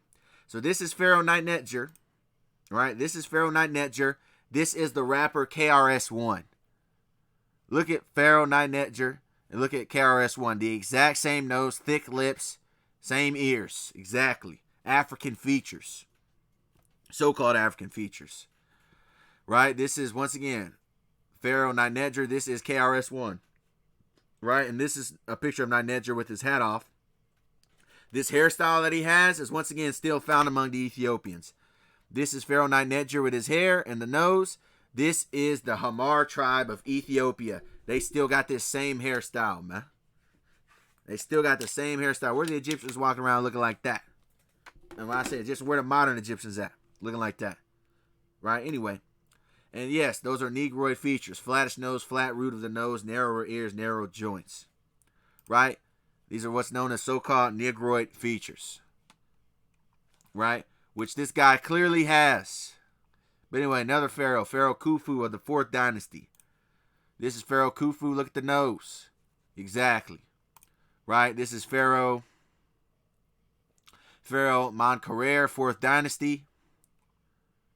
So this is Pharaoh Ninetjer, right? This is Pharaoh Ninetjer. This is the rapper KRS-One. Look at Pharaoh Ninetjer and look at KRS-One. The exact same nose, thick lips, same ears. Exactly. African features. So-called African features. Right? This is, once again, Pharaoh Ninetjer. This is KRS-One. Right? And this is a picture of Ninetjer with his hat off. This hairstyle that he has is, once again, still found among the Ethiopians. This is Pharaoh Ninetjer with his hair and the nose. This is the Muur tribe of Ethiopia. They still got this same hairstyle, man. They still got the same hairstyle. Where the Egyptians walking around looking like that? And when I say Egyptians, where the modern Egyptians at? Looking like that. Right? Anyway. And yes, those are negroid features. Flattish nose, flat root of the nose, narrower ears, narrow joints. Right? These are what's known as so-called negroid features. Right? Which this guy clearly has. But anyway, another pharaoh. Pharaoh Khufu of the 4th dynasty. This is Pharaoh Khufu. Look at the nose. Exactly. Right? This is Pharaoh Menkaure, 4th dynasty.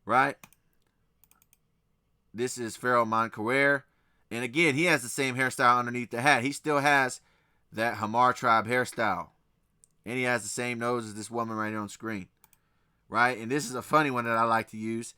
Right? This is Pharaoh Menkaure. And again, he has the same hairstyle underneath the hat. He still has that Muur tribe hairstyle. And he has the same nose as this woman right here on screen. Right? And this is a funny one that I like to use.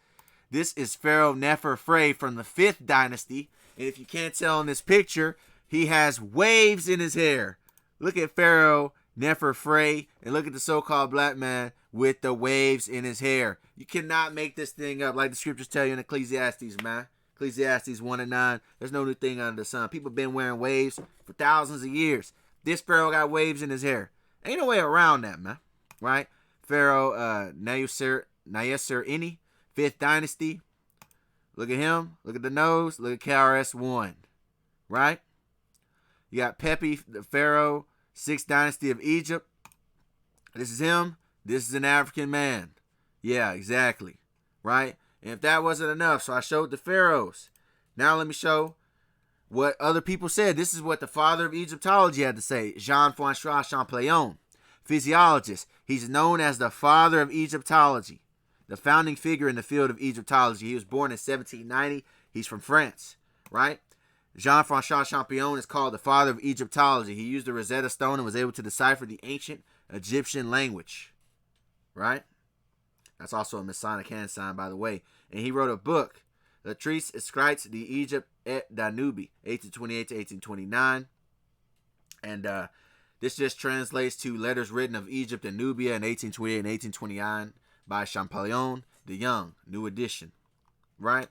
This is Pharaoh Nefer-Frey from the 5th dynasty. And if you can't tell in this picture, he has waves in his hair. Look at Pharaoh Nefer-Frey and look at the so-called black man with the waves in his hair. You cannot make this thing up like the scriptures tell you in Ecclesiastes, man. Ecclesiastes 1:9. There's no new thing under the sun. People been wearing waves for thousands of years. This Pharaoh got waves in his hair. Ain't no way around that, man. Right? Pharaoh Nyasir-Ini, 5th dynasty. Look at him. Look at the nose. Look at KRS-One. Right? You got Pepi, the Pharaoh, 6th dynasty of Egypt. This is him. This is an African man. Yeah, exactly. Right? And if that wasn't enough, so I showed the pharaohs. Now let me show what other people said. This is what the father of Egyptology had to say. Jean-François Champollion, physiologist. He's known as the father of Egyptology, the founding figure in the field of Egyptology. He was born in 1790. He's from France, right? Jean-François Champollion is called the father of Egyptology. He used the Rosetta Stone and was able to decipher the ancient Egyptian language, right? That's also a Masonic hand sign, by the way. And he wrote a book, the Treatise Escrites de Egypte et Danube, 1828 to 1829. And This just translates to letters written of Egypt and Nubia in 1828 and 1829 by Champollion the Young, new edition. Right?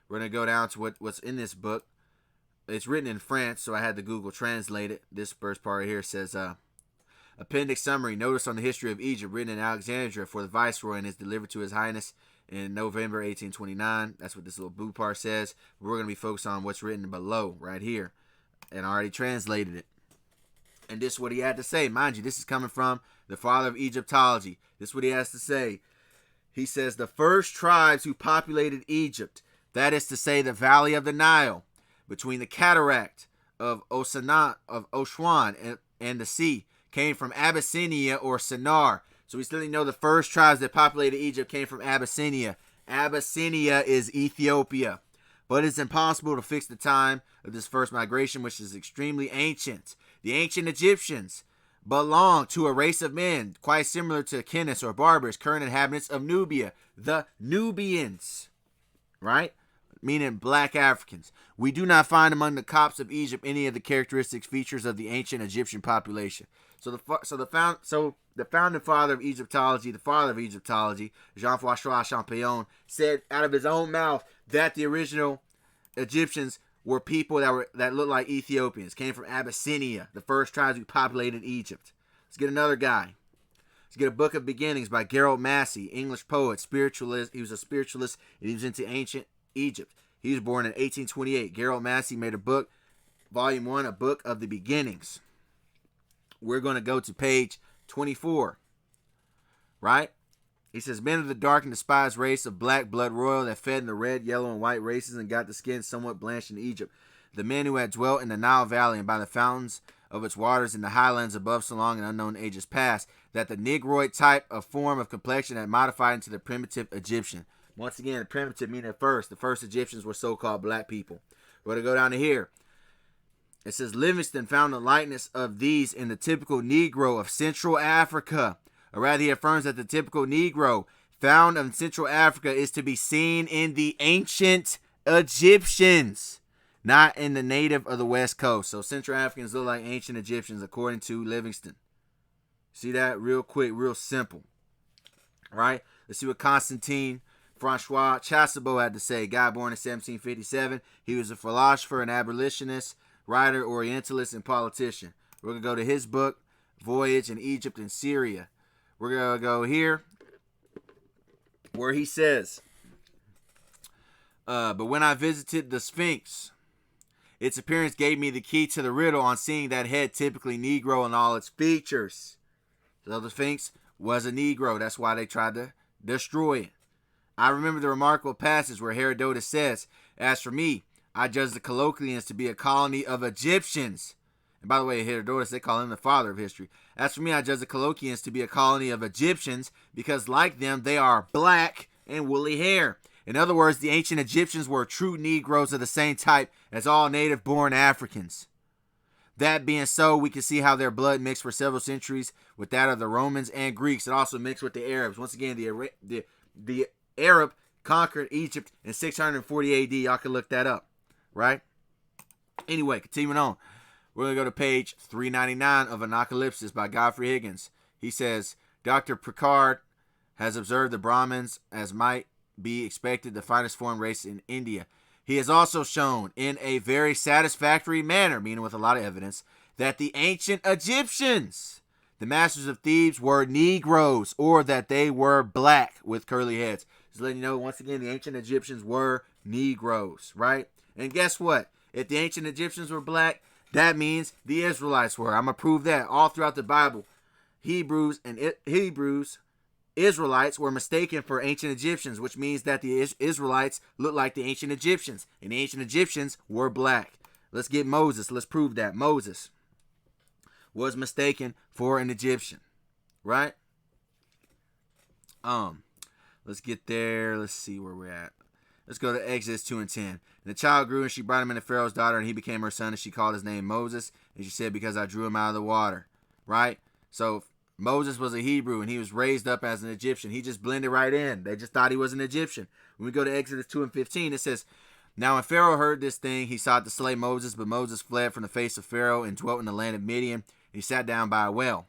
We're going to go down to what's in this book. It's written in France, so I had to Google translate it. This first part right here says, Appendix Summary, Notice on the History of Egypt, written in Alexandria for the Viceroy and is delivered to His Highness in November 1829. That's what this little blue part says. We're going to be focused on what's written below right here. And I already translated it. And this is what he had to say. Mind you, this is coming from the father of Egyptology. This is what he has to say. He says, the first tribes who populated Egypt, that is to say the valley of the Nile, between the cataract of Oswan and the sea, came from Abyssinia or Sennar. So we still know the first tribes that populated Egypt came from Abyssinia. Abyssinia is Ethiopia. But it's impossible to fix the time of this first migration, which is extremely ancient. The ancient Egyptians belonged to a race of men quite similar to Kenis or Barbers, current inhabitants of Nubia, the Nubians, right? Meaning black Africans. We do not find among the Copts of Egypt any of the characteristic features of the ancient Egyptian population. So the founding father of Egyptology, the father of Egyptology, Jean-François Champollion, said out of his own mouth that the original Egyptians were people that looked like Ethiopians, came from Abyssinia, the first tribes who populated Egypt. Let's get another guy. Let's get a Book of Beginnings by Gerald Massey, English poet, spiritualist. He was a spiritualist and he was into ancient Egypt. He was born in 1828. Gerald Massey made a book, Volume 1, A Book of the Beginnings. We're going to go to page 24, right? He says, men of the dark and despised race of black blood royal that fed in the red, yellow, and white races and got the skin somewhat blanched in Egypt. The men who had dwelt in the Nile Valley and by the fountains of its waters in the highlands above so long and unknown ages past, that the negroid type of form of complexion had modified into the primitive Egyptian. Once again, primitive meaning the first Egyptians were so-called black people. We're going to go down to here. It says, Livingstone found the likeness of these in the typical Negro of Central Africa. Or rather, he affirms that the typical Negro found in Central Africa is to be seen in the ancient Egyptians, not in the native of the West Coast. So Central Africans look like ancient Egyptians, according to Livingstone. See that? Real quick, real simple. All right? Let's see what Constantine Francois Chasuble had to say. Guy born in 1757. He was a philosopher, an abolitionist, writer, orientalist, and politician. We're going to go to his book, Voyage in Egypt and Syria. We're going to go here where he says, but when I visited the Sphinx, its appearance gave me the key to the riddle on seeing that head typically Negro in all its features. So the Sphinx was a Negro. That's why they tried to destroy it. I remember the remarkable passage where Herodotus says, as for me, I judge the Colloquians to be a colony of Egyptians. And by the way, Herodotus, they call him the father of history. As for me, I judge the Colloquians to be a colony of Egyptians because like them, they are black and woolly hair. In other words, the ancient Egyptians were true Negroes of the same type as all native-born Africans. That being so, we can see how their blood mixed for several centuries with that of the Romans and Greeks. It also mixed with the Arabs. Once again, the Arab conquered Egypt in 640 AD. Y'all can look that up, right? Anyway, continuing on. We're going to go to page 399 of Anacalypsis by Godfrey Higgins. He says, Dr. Picard has observed the Brahmins, as might be expected, the finest form race in India. He has also shown in a very satisfactory manner, meaning with a lot of evidence, that the ancient Egyptians, the masters of Thebes, were Negroes, or that they were black with curly heads. Just letting you know, once again, the ancient Egyptians were Negroes, right? And guess what? If the ancient Egyptians were black, that means the Israelites were. I'm going to prove that all throughout the Bible. Israelites were mistaken for ancient Egyptians, which means that the Israelites look like the ancient Egyptians, and the ancient Egyptians were black. Let's get Moses. Let's prove that Moses was mistaken for an Egyptian, right? Let's get there. Let's see where we're at. Let's go to Exodus 2 and 10. And the child grew, and she brought him into Pharaoh's daughter, and he became her son, and she called his name Moses. And she said, because I drew him out of the water. Right? So Moses was a Hebrew, and he was raised up as an Egyptian. He just blended right in. They just thought he was an Egyptian. When we go to Exodus 2 and 15, it says, now when Pharaoh heard this thing, he sought to slay Moses, but Moses fled from the face of Pharaoh and dwelt in the land of Midian. And He sat down by a well.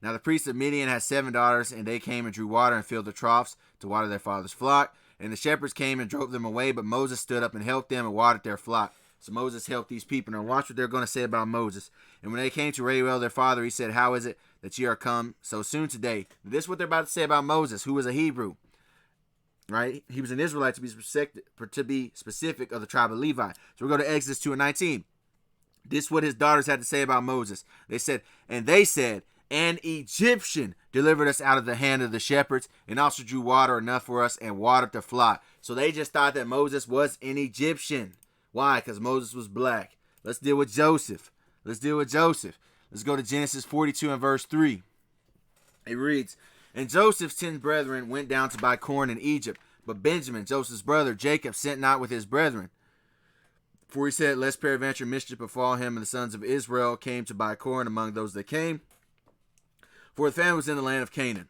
Now the priest of Midian had 7 daughters, and they came and drew water and filled the troughs to water their father's flock. And the shepherds came and drove them away, but Moses stood up and helped them and watered their flock. So Moses helped these people. Now watch what they're going to say about Moses. And when they came to Reuel, their father, he said, how is it that ye are come so soon today? This is what they're about to say about Moses, who was a Hebrew. Right? He was an Israelite, to be specific, of the tribe of Levi. So we'll go to Exodus 2:19. This is what his daughters had to say about Moses. They said, an Egyptian delivered us out of the hand of the shepherds, and also drew water enough for us and watered the flock. So they just thought that Moses was an Egyptian. Why? Because Moses was black. Let's deal with Joseph. Let's go to Genesis 42 and verse 3. It reads, and Joseph's 10 brethren went down to buy corn in Egypt, but Benjamin, Joseph's brother, Jacob, sent not with his brethren. For he said, lest peradventure mischief befall him, and the sons of Israel came to buy corn among those that came. For the famine was in the land of Canaan.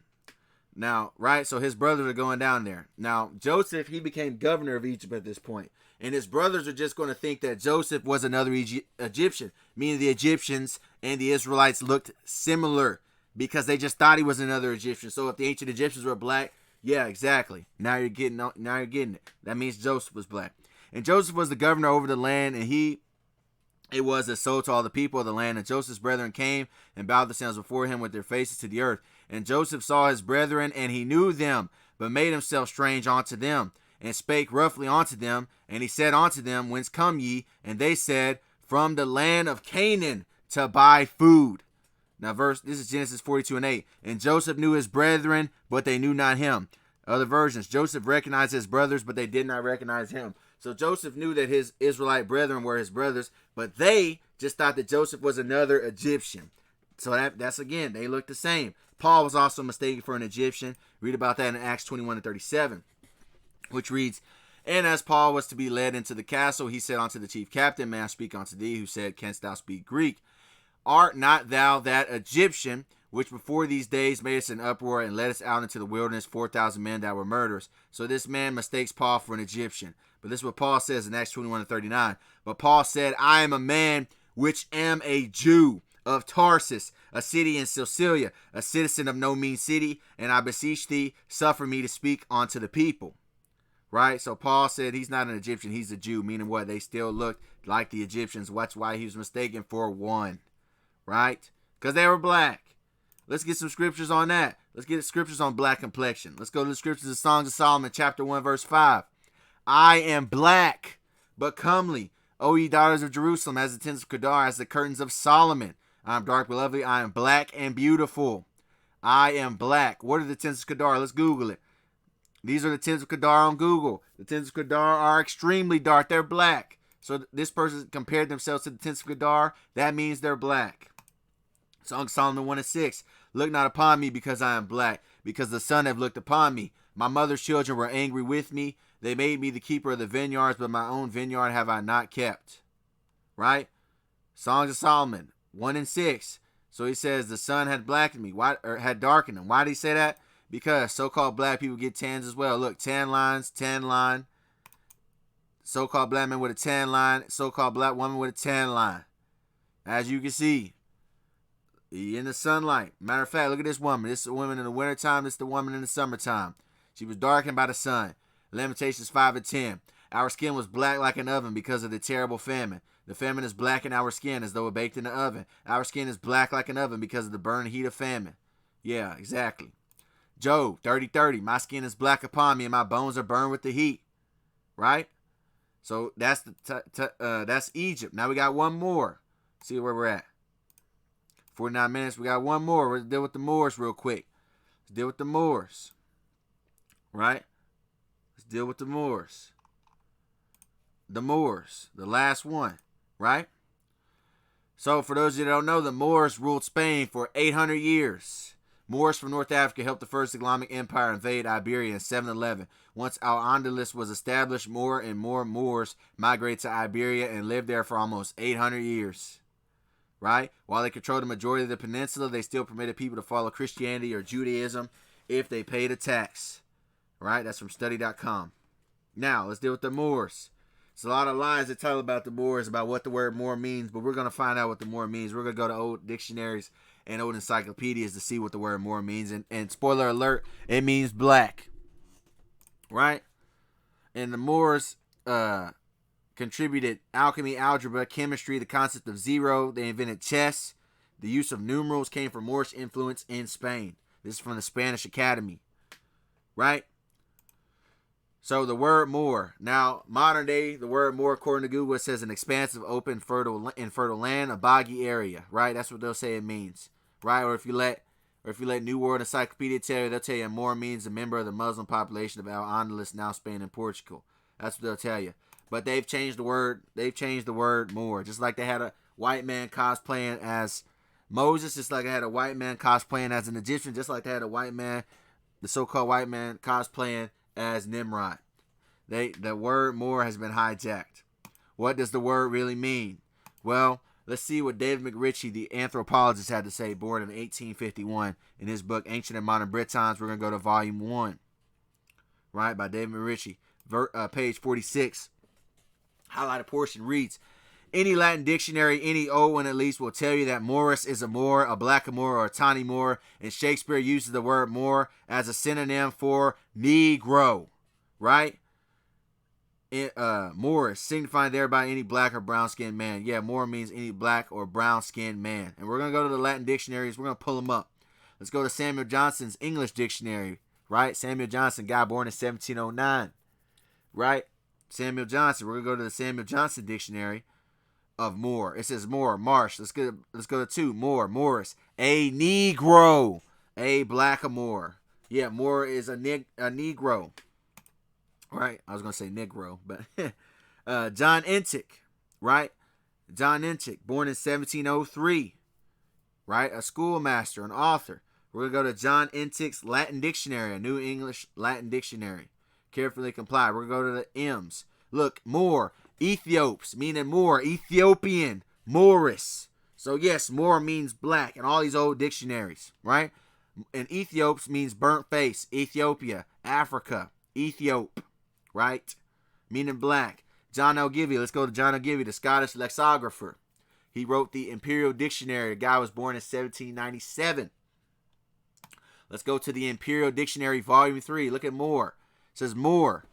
Now, right, so his brothers are going down there. Now, Joseph, he became governor of Egypt at this point. And his brothers are just going to think that Joseph was another Egyptian, meaning the Egyptians and the Israelites looked similar because they just thought he was another Egyptian. So if the ancient Egyptians were black, yeah, exactly. Now you're getting it. That means Joseph was black. And Joseph was the governor over the land, and it was a soul to all the people of the land. And Joseph's brethren came and bowed themselves before him with their faces to the earth. And Joseph saw his brethren, and he knew them, but made himself strange unto them, and spake roughly unto them. And he said unto them, whence come ye? And they said, from the land of Canaan, to buy food. Now this is Genesis 42 and 8. And Joseph knew his brethren, but they knew not him. Other versions, Joseph recognized his brothers, but they did not recognize him. So Joseph knew that his Israelite brethren were his brothers, but they just thought that Joseph was another Egyptian. So that's again, they look the same. Paul was also mistaken for an Egyptian. Read about that in Acts 21 and 37, which reads, and as Paul was to be led into the castle, he said unto the chief captain, may I speak unto thee? Who said, canst thou speak Greek? Art not thou that Egyptian, which before these days made us an uproar and led us out into the wilderness, 4,000 men that were murderers? So this man mistakes Paul for an Egyptian. But this is what Paul says in Acts 21 and 39. But Paul said, I am a man which am a Jew of Tarsus, a city in Cilicia, a citizen of no mean city, and I beseech thee, suffer me to speak unto the people. Right? So Paul said he's not an Egyptian, he's a Jew, meaning what? They still looked like the Egyptians. That's why he was mistaken for one. Right? Because they were black. Let's get some scriptures on that. Let's get scriptures on black complexion. Let's go to the scriptures of Songs of Solomon, chapter 1, verse 5. I am black, but comely, O ye daughters of Jerusalem, as the tents of Kedar, as the curtains of Solomon. I am dark but lovely. I am black and beautiful. I am black. What are the tents of Kedar? Let's Google it. These are the tents of Kedar on Google. The tents of Kedar are extremely dark. They're black. So this person compared themselves to the tents of Kedar. That means they're black. Song of Solomon 1 and 6. Look not upon me because I am black, because the sun have looked upon me. My mother's children were angry with me. They made me the keeper of the vineyards, but my own vineyard have I not kept. Right? Songs of Solomon 1 and 6. So he says the sun had blackened me, had darkened him. Why did he say that? Because so-called black people get tans as well. Look, tan lines, tan line. So-called black man with a tan line. So-called black woman with a tan line. As you can see, in the sunlight. Matter of fact, look at this woman. This is a woman in the wintertime. This is the woman in the summertime. She was darkened by the sun. Lamentations 5 and 10. Our skin was black like an oven because of the terrible famine. The famine has blackened our skin as though it baked in the oven. Our skin is black like an oven because of the burning heat of famine. Yeah, exactly. Job 30:30. My skin is black upon me and my bones are burned with the heat. Right? So that's that's Egypt. Now we got one more. See where we're at. 49 minutes. We got one more. We'll deal with the Moors real quick. Let's deal with the Moors. Right? Let's deal with the Moors. The Moors. The last one. Right? So for those of you that don't know, the Moors ruled Spain for 800 years. Moors from North Africa helped the first Islamic empire invade Iberia in 711. Once Al-Andalus was established, more and more Moors migrated to Iberia and lived there for almost 800 years. Right? While they controlled the majority of the peninsula, they still permitted people to follow Christianity or Judaism if they paid a tax. Right? That's from study.com. Now, let's deal with the Moors. It's a lot of lies that tell about the Moors, about what the word Moor means, but we're going to find out what the Moor means. We're going to go to old dictionaries and old encyclopedias to see what the word Moor means. And spoiler alert, it means black. Right? And the Moors contributed alchemy, algebra, chemistry, the concept of zero. They invented chess. The use of numerals came from Moorish influence in Spain. This is from the Spanish Academy. Right? So the word Moor. Now, modern day, the word Moor, according to Google, it says an expansive, open, fertile land, a boggy area. Right? That's what they'll say it means. Right? Or if you let New World Encyclopedia tell you, they'll tell you Moor means a member of the Muslim population of Al-Andalus, now Spain and Portugal. That's what they'll tell you. But they've changed the word. They've changed the word Moor. Just like they had a white man cosplaying as Moses, just like they had a white man cosplaying as an Egyptian, just like they had a white man, the so-called white man, cosplaying as Nimrod. The word Moor has been hijacked. What does the word really mean? Well, let's see what David McRitchie, the anthropologist, had to say, born in 1851, in his book Ancient and Modern Britons. We're going to go to volume 1, right, by David McRitchie, page 46. Highlighted portion reads, any Latin dictionary, any old one at least, will tell you that Moorus is a Moor, a blackamoor, or a tawny Moor, and Shakespeare uses the word Moor as a synonym for Negro, right? Moorish, signifying thereby any black or brown-skinned man. Yeah, Moor means any black or brown-skinned man. And we're going to go to the Latin dictionaries. We're going to pull them up. Let's go to Samuel Johnson's English dictionary, right? Samuel Johnson, guy born in 1709, right? Samuel Johnson. We're going to go to the Samuel Johnson dictionary of Moor. It says Moor, marsh. Let's go to 2. Moor, Morris. A Negro. A blackamoor. Yeah, Moor is a Negro. Right? I was going to say Negro, but John Entick, right? John Entick, born in 1703, right? A schoolmaster, an author. We're going to go to John Entick's Latin Dictionary, a New English Latin Dictionary. Carefully comply. We're going to go to the M's. Look, Moor, Ethiops, meaning Moor, Ethiopian, Moorish. So yes, Moor means black in all these old dictionaries, right? And Ethiops means burnt face, Ethiopia, Africa, Ethiop. Right? Meaning black. John O'Givie. Let's go to John O'Givie, the Scottish lexicographer. He wrote the Imperial Dictionary. The guy was born in 1797. Let's go to the Imperial Dictionary, Volume 3. Look at Moor. It says Moor.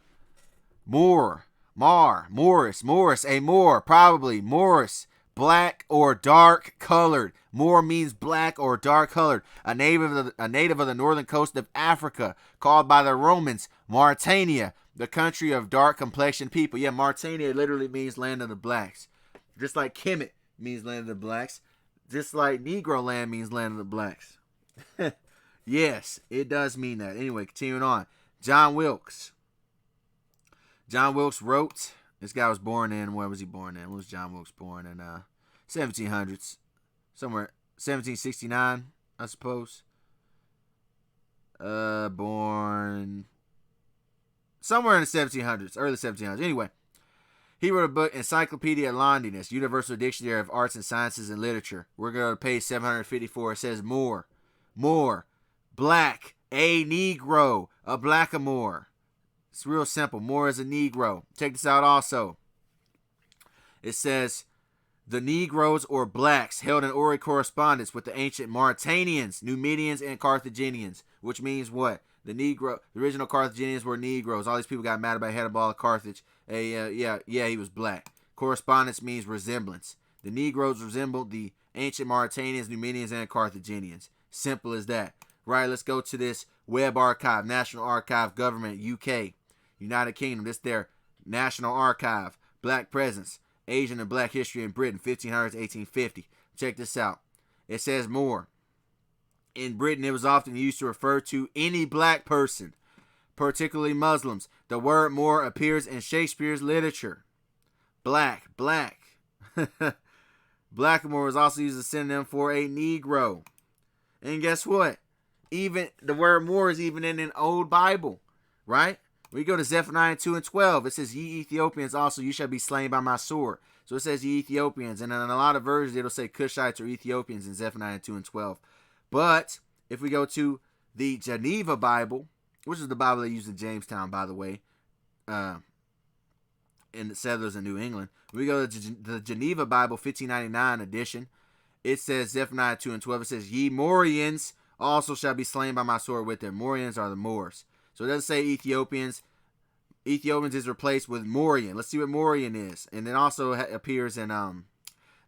Moor. Mar. Morris. Morris. A Moor. Probably. Morris. Black or dark colored. Moor means black or dark colored. A native of the northern coast of Africa, called by the Romans Mauritania, the country of dark complexioned people. Yeah, Mauritania literally means land of the blacks. Just like Kemet means land of the blacks. Just like Negro land means land of the blacks. Yes, it does mean that. Anyway, continuing on. John Wilkes. John Wilkes wrote, this guy was born in, where was he born in? When was John Wilkes born? In 1700s. Somewhere, 1769, I suppose. Born somewhere in the 1700s, early 1700s. Anyway, he wrote a book, Encyclopedia Londinus, Universal Dictionary of Arts and Sciences and Literature. We're going to page 754. It says Moor. Moor. Black. A Negro. A blackamoor. It's real simple. Moor is a Negro. Check this out also. It says, the Negroes or blacks held an oral correspondence with the ancient Mauritanians, Numidians, and Carthaginians, which means what? The original Carthaginians were Negroes. All these people got mad about Hannibal of Carthage. He was black. Correspondence means resemblance. The Negroes resembled the ancient Mauritanians, Numidians, and Carthaginians. Simple as that. Right, let's go to this Web Archive, National Archive, Government, UK, United Kingdom. This their National Archive, Black Presence, Asian and Black History in Britain, 1500s, 1850. Check this out. It says Moor. In Britain, it was often used to refer to any black person, particularly Muslims. The word Moor appears in Shakespeare's literature. Black. Blackamoor was also used as a synonym for a Negro. And guess what? Even the word Moor is even in an old Bible, right? We go to Zephaniah 2 and 12. It says, ye Ethiopians also, you shall be slain by my sword. So it says ye Ethiopians. And in a lot of versions, it'll say Cushites or Ethiopians in Zephaniah 2 and 12. But if we go to the Geneva Bible, which is the Bible they used in Jamestown, by the way, and the settlers in New England. We go to the Geneva Bible, 1599 edition. It says, Zephaniah 2 and 12, it says, ye Moorians also shall be slain by my sword with them. Moorians are the Moors. So it doesn't say Ethiopians. Ethiopians is replaced with Moorian. Let's see what Moorian is. And it also appears in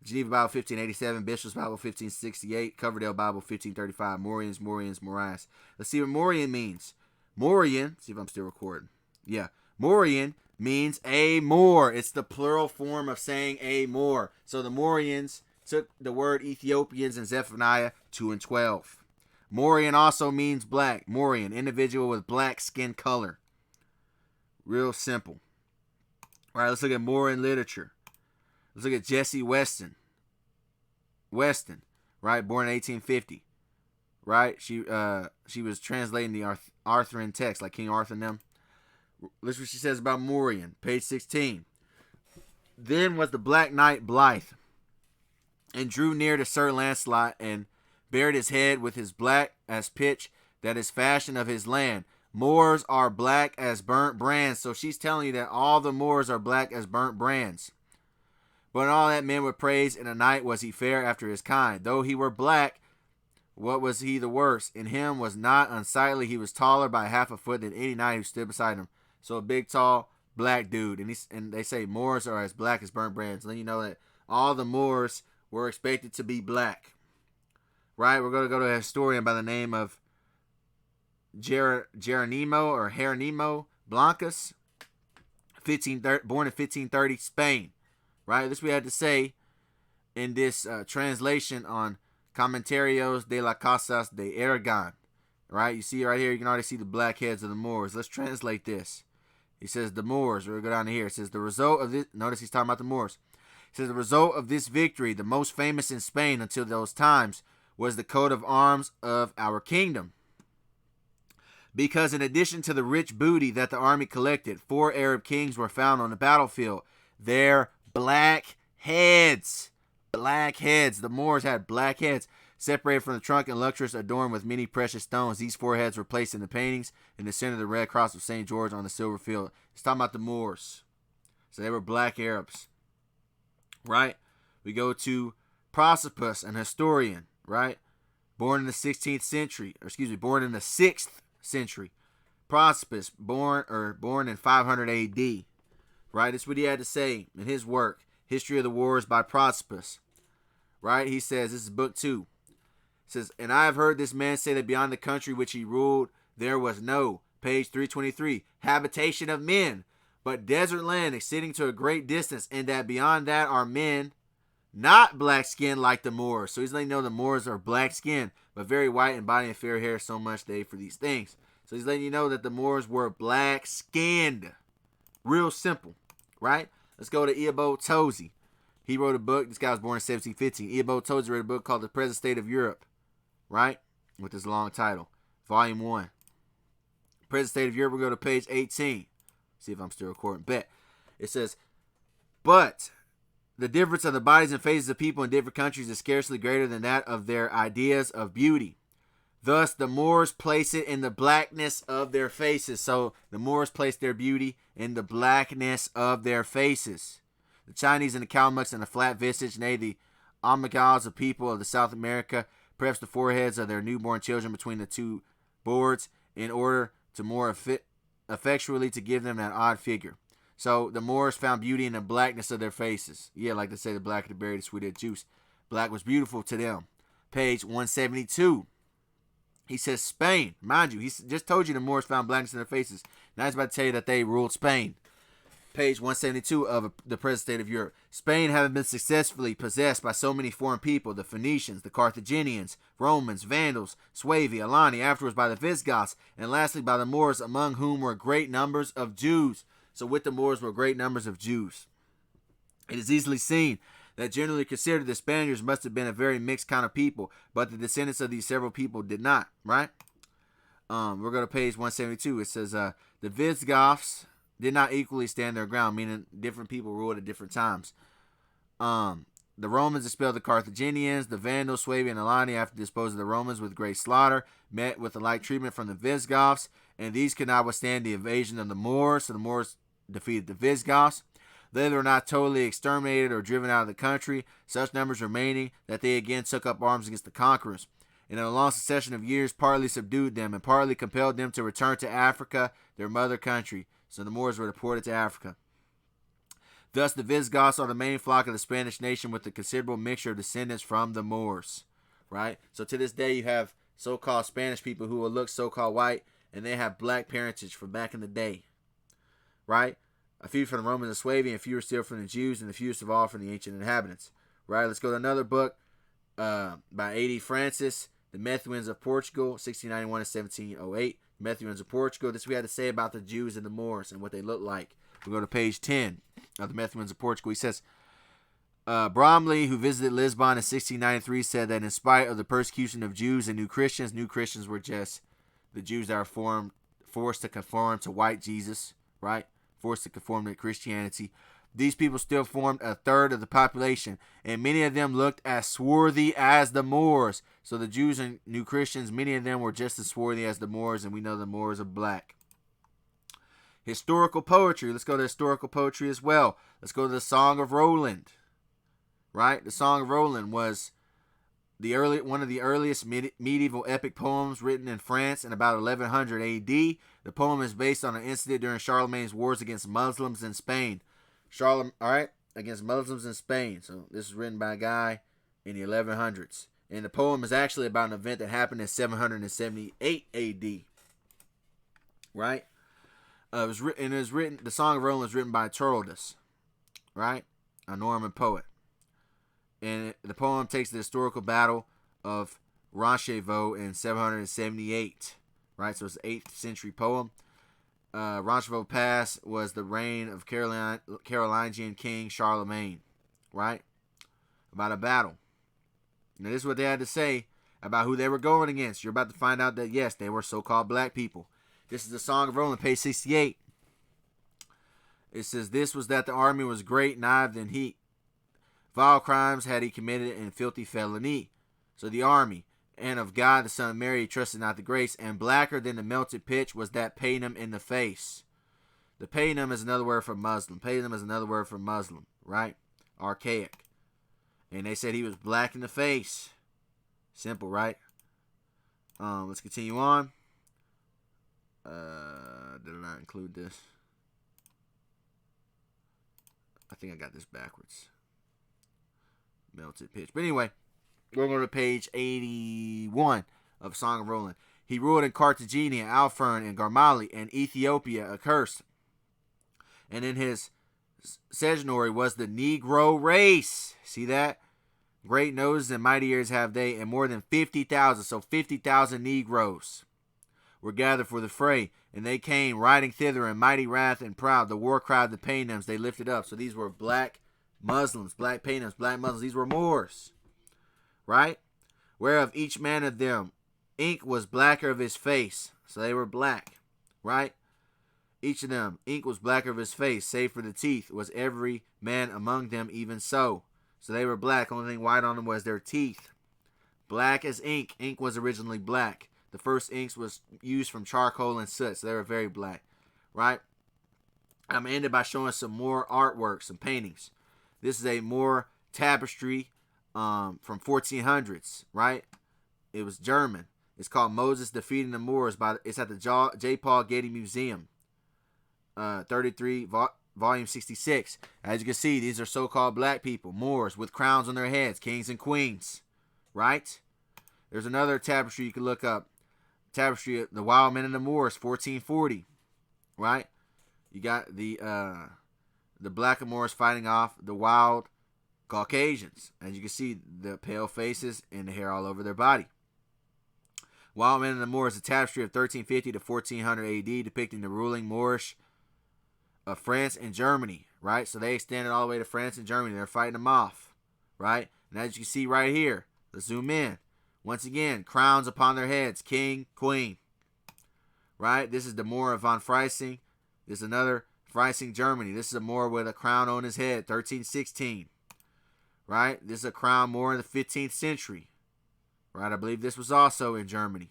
Geneva Bible 1587, Bishop's Bible 1568, Coverdale Bible 1535, Moorians, Morais. Let's see what Moorian means. Moorian, see if I'm still recording. Yeah. Moorian means a moor. It's the plural form of saying a moor. So the Moorians took the word Ethiopians in Zephaniah 2 and 12. Moorian also means black. Moorian, individual with black skin color. Real simple. All right, let's look at Moorian literature. Let's look at Jessie Weston. Right, born in 1850. Right, she was translating the Arthurian text, like King Arthur and them. Listen what she says about Moorian, page 16. Then was the Black Knight blithe, and drew near to Sir Lancelot, and bared his head with his black as pitch, that is fashion of his land. Moors are black as burnt brands. So she's telling you that all the Moors are black as burnt brands. But in all that men would praise, in a night was he fair after his kind. Though he were black, what was he the worse? In him was not unsightly. He was taller by half a foot than any knight who stood beside him. So a big, tall, black dude. And they say Moors are as black as burnt brands. Letting you know that all the Moors were expected to be black. Right? We're going to go to a historian by the name of Jeronimo or Jeronimo Blancas, born in 1530, Spain. Right? This we had to say in this translation on Comentarios de las Casas de Aragon. Right? You see right here, you can already see the black heads of the Moors. Let's translate this. He says the Moors. We're going to go down to here. It says the result of this. Notice he's talking about the Moors. It says the result of this victory, the most famous in Spain until those times, was the coat of arms of our kingdom. Because in addition to the rich booty that the army collected, 4 Arab kings were found on the battlefield. Their black heads. Black heads. The Moors had black heads, separated from the trunk and lustrous, adorned with many precious stones. These 4 heads were placed in the paintings in the center of the red cross of St. George on the silver field. It's talking about the Moors. So they were black Arabs. Right? We go to Prosopis, an historian. Right? Born in the 6th century. Prosopis, born in 500 AD. Right? That's what he had to say in his work, History of the Wars by Prosopis. Right? He says, this is book 2. It says, and I have heard this man say that beyond the country which he ruled, there was no, page 323, habitation of men, but desert land extending to a great distance, and that beyond that are men not black skinned like the Moors. So he's letting you know the Moors are black skinned, but very white in body and fair hair, so much they for these things. So he's letting you know that the Moors were black skinned. Real simple, right? Let's go to Eabo Tozy. He wrote a book. This guy was born in 1715. Eabo Tozy wrote a book called The Present State of Europe, right? With this long title. Volume 1. Present State of Europe, we'll go to page 18. See if I'm still recording. Bet. It says, but the difference of the bodies and faces of people in different countries is scarcely greater than that of their ideas of beauty. Thus, the Moors place it in the blackness of their faces. So, the Moors place their beauty in the blackness of their faces. The Chinese and the Kalmucks and the flat visage, nay, the Amagals of people of the South America, press the foreheads of their newborn children between the 2 boards in order to more effectually to give them that odd figure. So, the Moors found beauty in the blackness of their faces. Yeah, like they say, the black of the berry, the sweet of the juice. Black was beautiful to them. Page 172. He says Spain. Mind you, he just told you the Moors found blackness in their faces. Now he's about to tell you that they ruled Spain. Page 172 of the Present State of Europe. Spain, having been successfully possessed by so many foreign people, the Phoenicians, the Carthaginians, Romans, Vandals, Suevi, Alani, afterwards by the Visigoths, and lastly by the Moors, among whom were great numbers of Jews. So with the Moors were great numbers of Jews. It is easily seen that generally considered the Spaniards must have been a very mixed kind of people, but the descendants of these several people did not, right? We're going to page 172. It says, the Visigoths did not equally stand their ground, meaning different people ruled at different times. The Romans expelled the Carthaginians. The Vandals, Suevi, and Alani, after disposing of the Romans with great slaughter, met with a like treatment from the Visigoths, and these could not withstand the invasion of the Moors, so the Moors defeated the Visigoths. They were not totally exterminated or driven out of the country, such numbers remaining that they again took up arms against the conquerors, and in a long succession of years partly subdued them and partly compelled them to return to Africa, their mother country. So the Moors were deported to Africa. Thus the Visigoths are the main flock of the Spanish nation with a considerable mixture of descendants from the Moors. Right? So to this day you have so-called Spanish people who will look so-called white, and they have black parentage from back in the day. Right? A few from the Romans and Swabian, a few still from the Jews, and the fewest of all from the ancient inhabitants. Right? Let's go to another book by A.D. Francis, The Methuen of Portugal, 1691 to 1708. Methuen of Portugal. This we had to say about the Jews and the Moors and what they look like. We go to page 10 of the Methuen of Portugal. He says, Bromley, who visited Lisbon in 1693, said that in spite of the persecution of Jews and New Christians were just the Jews that are forced to conform to white Jesus, right? Forced to conform to Christianity. These people still formed a third of the population, and many of them looked as swarthy as the Moors. So the Jews and New Christians, many of them were just as swarthy as the Moors, and we know the Moors are black. Historical poetry. Let's go to historical poetry as well. Let's go to the Song of Roland. Right? The Song of Roland was one of the earliest medieval epic poems written in France in about 1100 A.D. The poem is based on an incident during Charlemagne's wars against Muslims in Spain. Against Muslims in Spain. So this is written by a guy in the 1100s. And the poem is actually about an event that happened in 778 A.D. Right? The Song of Roland was written by Turoldus, right? A Norman poet. And the poem takes the historical battle of Roncevaux in 778, right? So it's an 8th century poem. Roncevaux Pass was the reign of Carolingian King Charlemagne, right? About a battle. Now this is what they had to say about who they were going against. You're about to find out that, yes, they were so-called black people. This is the Song of Roland, page 68. It says, this was that the army was great, knives and heat. Vile crimes had he committed and filthy felony. So the army, and of God the Son of Mary he trusted not the grace, and blacker than the melted pitch was that Paynim in the face. The Paynim is another word for Muslim. Paynim is another word for Muslim, right? Archaic. And they said he was black in the face. Simple, right? Let's continue on. Did I not include this? I think I got this backwards. Melted pitch. But anyway, we're going to page 81 of Song of Roland. He ruled in Cartagena, Alfern, and Garmali, and Ethiopia accursed. And in his seignory was the Negro race. See that? Great noses and mighty ears have they, and more than 50,000. So 50,000 Negroes were gathered for the fray, and they came riding thither in mighty wrath and proud. The war cry of the Paynims they lifted up. So these were black Muslims, black Paynims, black Muslims. These were Moors, right? Whereof each man of them ink was blacker of his face. So they were black, right? Each of them ink was blacker of his face, save for the teeth, was every man among them even so. So they were black. Only thing white on them was their teeth. Black as ink. Ink was originally black. The first inks was used from charcoal and soot, so they were very black, right? I'm going to end it by showing some more artwork, some paintings. This is a Moor tapestry from 1400s, right? It was German. It's called Moses Defeating the Moors. It's at the J. Paul Getty Museum, 33, volume 66. As you can see, these are so-called black people, Moors, with crowns on their heads, kings and queens, right? There's another tapestry you can look up. Tapestry of the Wild Men and the Moors, 1440, right? You got the Blackamoors fighting off the wild Caucasians. As you can see, the pale faces and the hair all over their body. Wild Men and the Moors, a tapestry of 1350 to 1400 AD, depicting the ruling Moorish of France and Germany, right? So they extended all the way to France and Germany. They're fighting them off, right? And as you can see right here, let's zoom in. Once again, crowns upon their heads, king, queen, right? This is the Moor of von Freising. This is another Freising, Germany. This is a Moor with a crown on his head, 1316, right? This is a crown Moor in the 15th century, right? I believe this was also in Germany,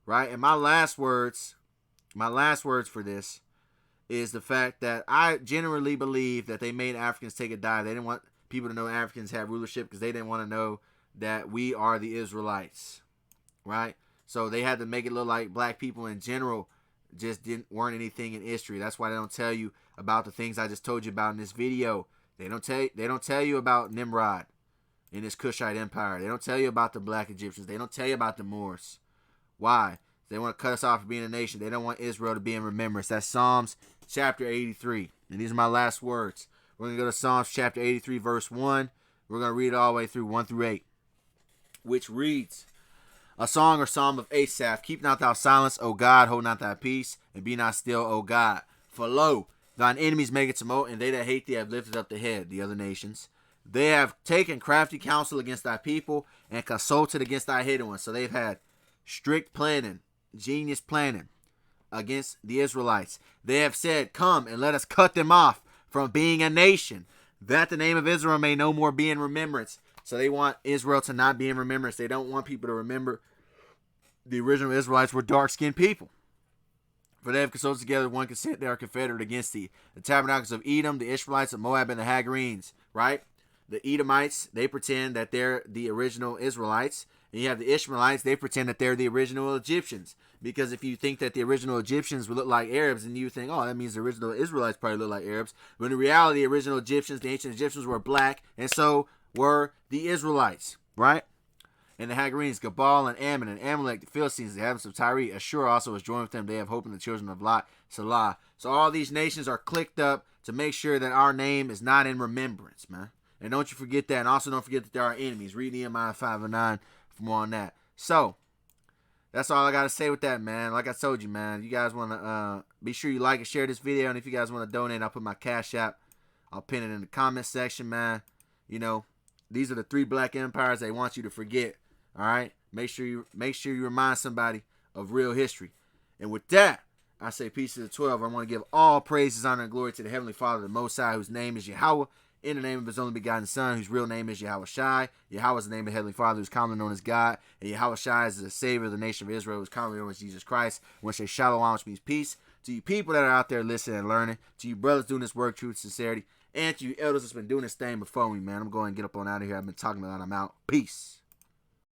right? And my last words for this is the fact that I generally believe that they made Africans take a dive. They didn't want people to know Africans had rulership because they didn't want to know that we are the Israelites, right? So they had to make it look like black people in general just weren't anything in history. That's why they don't tell you about the things I just told you about in this video. They don't tell you about Nimrod in his Kushite empire. They don't tell you about the black Egyptians. They don't tell you about the Moors. Why? They want to cut us off from being a nation. They don't want Israel to be in remembrance. That's Psalms chapter 83. And these are my last words. We're going to go to Psalms chapter 83, verse 1. We're going to read it all the way through 1 through 8, which reads, a song or psalm of Asaph. Keep not thou silence, O God, hold not thy peace, and be not still, O God. For lo, thine enemies make it tumult, and they that hate thee have lifted up the head, the other nations. They have taken crafty counsel against thy people, and consulted against thy hidden ones. So they've had strict planning, genius planning against the Israelites. They have said, come and let us cut them off from being a nation, that the name of Israel may no more be in remembrance. So they want Israel to not be in remembrance. They don't want people to remember the original Israelites were dark-skinned people. For they have consulted together one consent, they are confederate against thee. The tabernacles of Edom, the Ishmaelites of Moab, and the Hagarenes, right? The Edomites, they pretend that they're the original Israelites. And you have the Ishmaelites, they pretend that they're the original Egyptians. Because if you think that the original Egyptians would look like Arabs, and you think, oh, that means the original Israelites probably look like Arabs. But in reality, the original Egyptians, the ancient Egyptians were black, and so were the Israelites, right? And the Hagarenes, Gabal and Ammon and Amalek, the Philistines, the inhabitants of Tyre, Ashur also was joined with them. They have hope in the children of Lot, Salah. So all these nations are clicked up to make sure that our name is not in remembrance, man. And don't you forget that. And also don't forget that there are enemies. Read Nehemiah 5 and 9 for more on that. So that's all I got to say with that, man. Like I told you, man, you guys want to be sure you like and share this video. And if you guys want to donate, I'll put my Cash App. I'll pin it in the comment section, man. You know, these are the 3 black empires they want you to forget. All right? Make sure you remind somebody of real history. And with that, I say peace to the 12. I want to give all praises, honor, and glory to the Heavenly Father, the Most High, whose name is Yahweh, in the name of his only begotten Son, whose real name is Yahweh Shai. Yahweh is the name of the Heavenly Father, who's commonly known as God. And Yahweh Shai is the Savior of the nation of Israel, who's commonly known as Jesus Christ. I want to say Shalom, which means peace. To you people that are out there listening and learning, to you brothers doing this work, truth, sincerity, and to you elders that's been doing this thing before me, man. I'm going to get up on out of here. I've been talking about it. I'm out. Peace.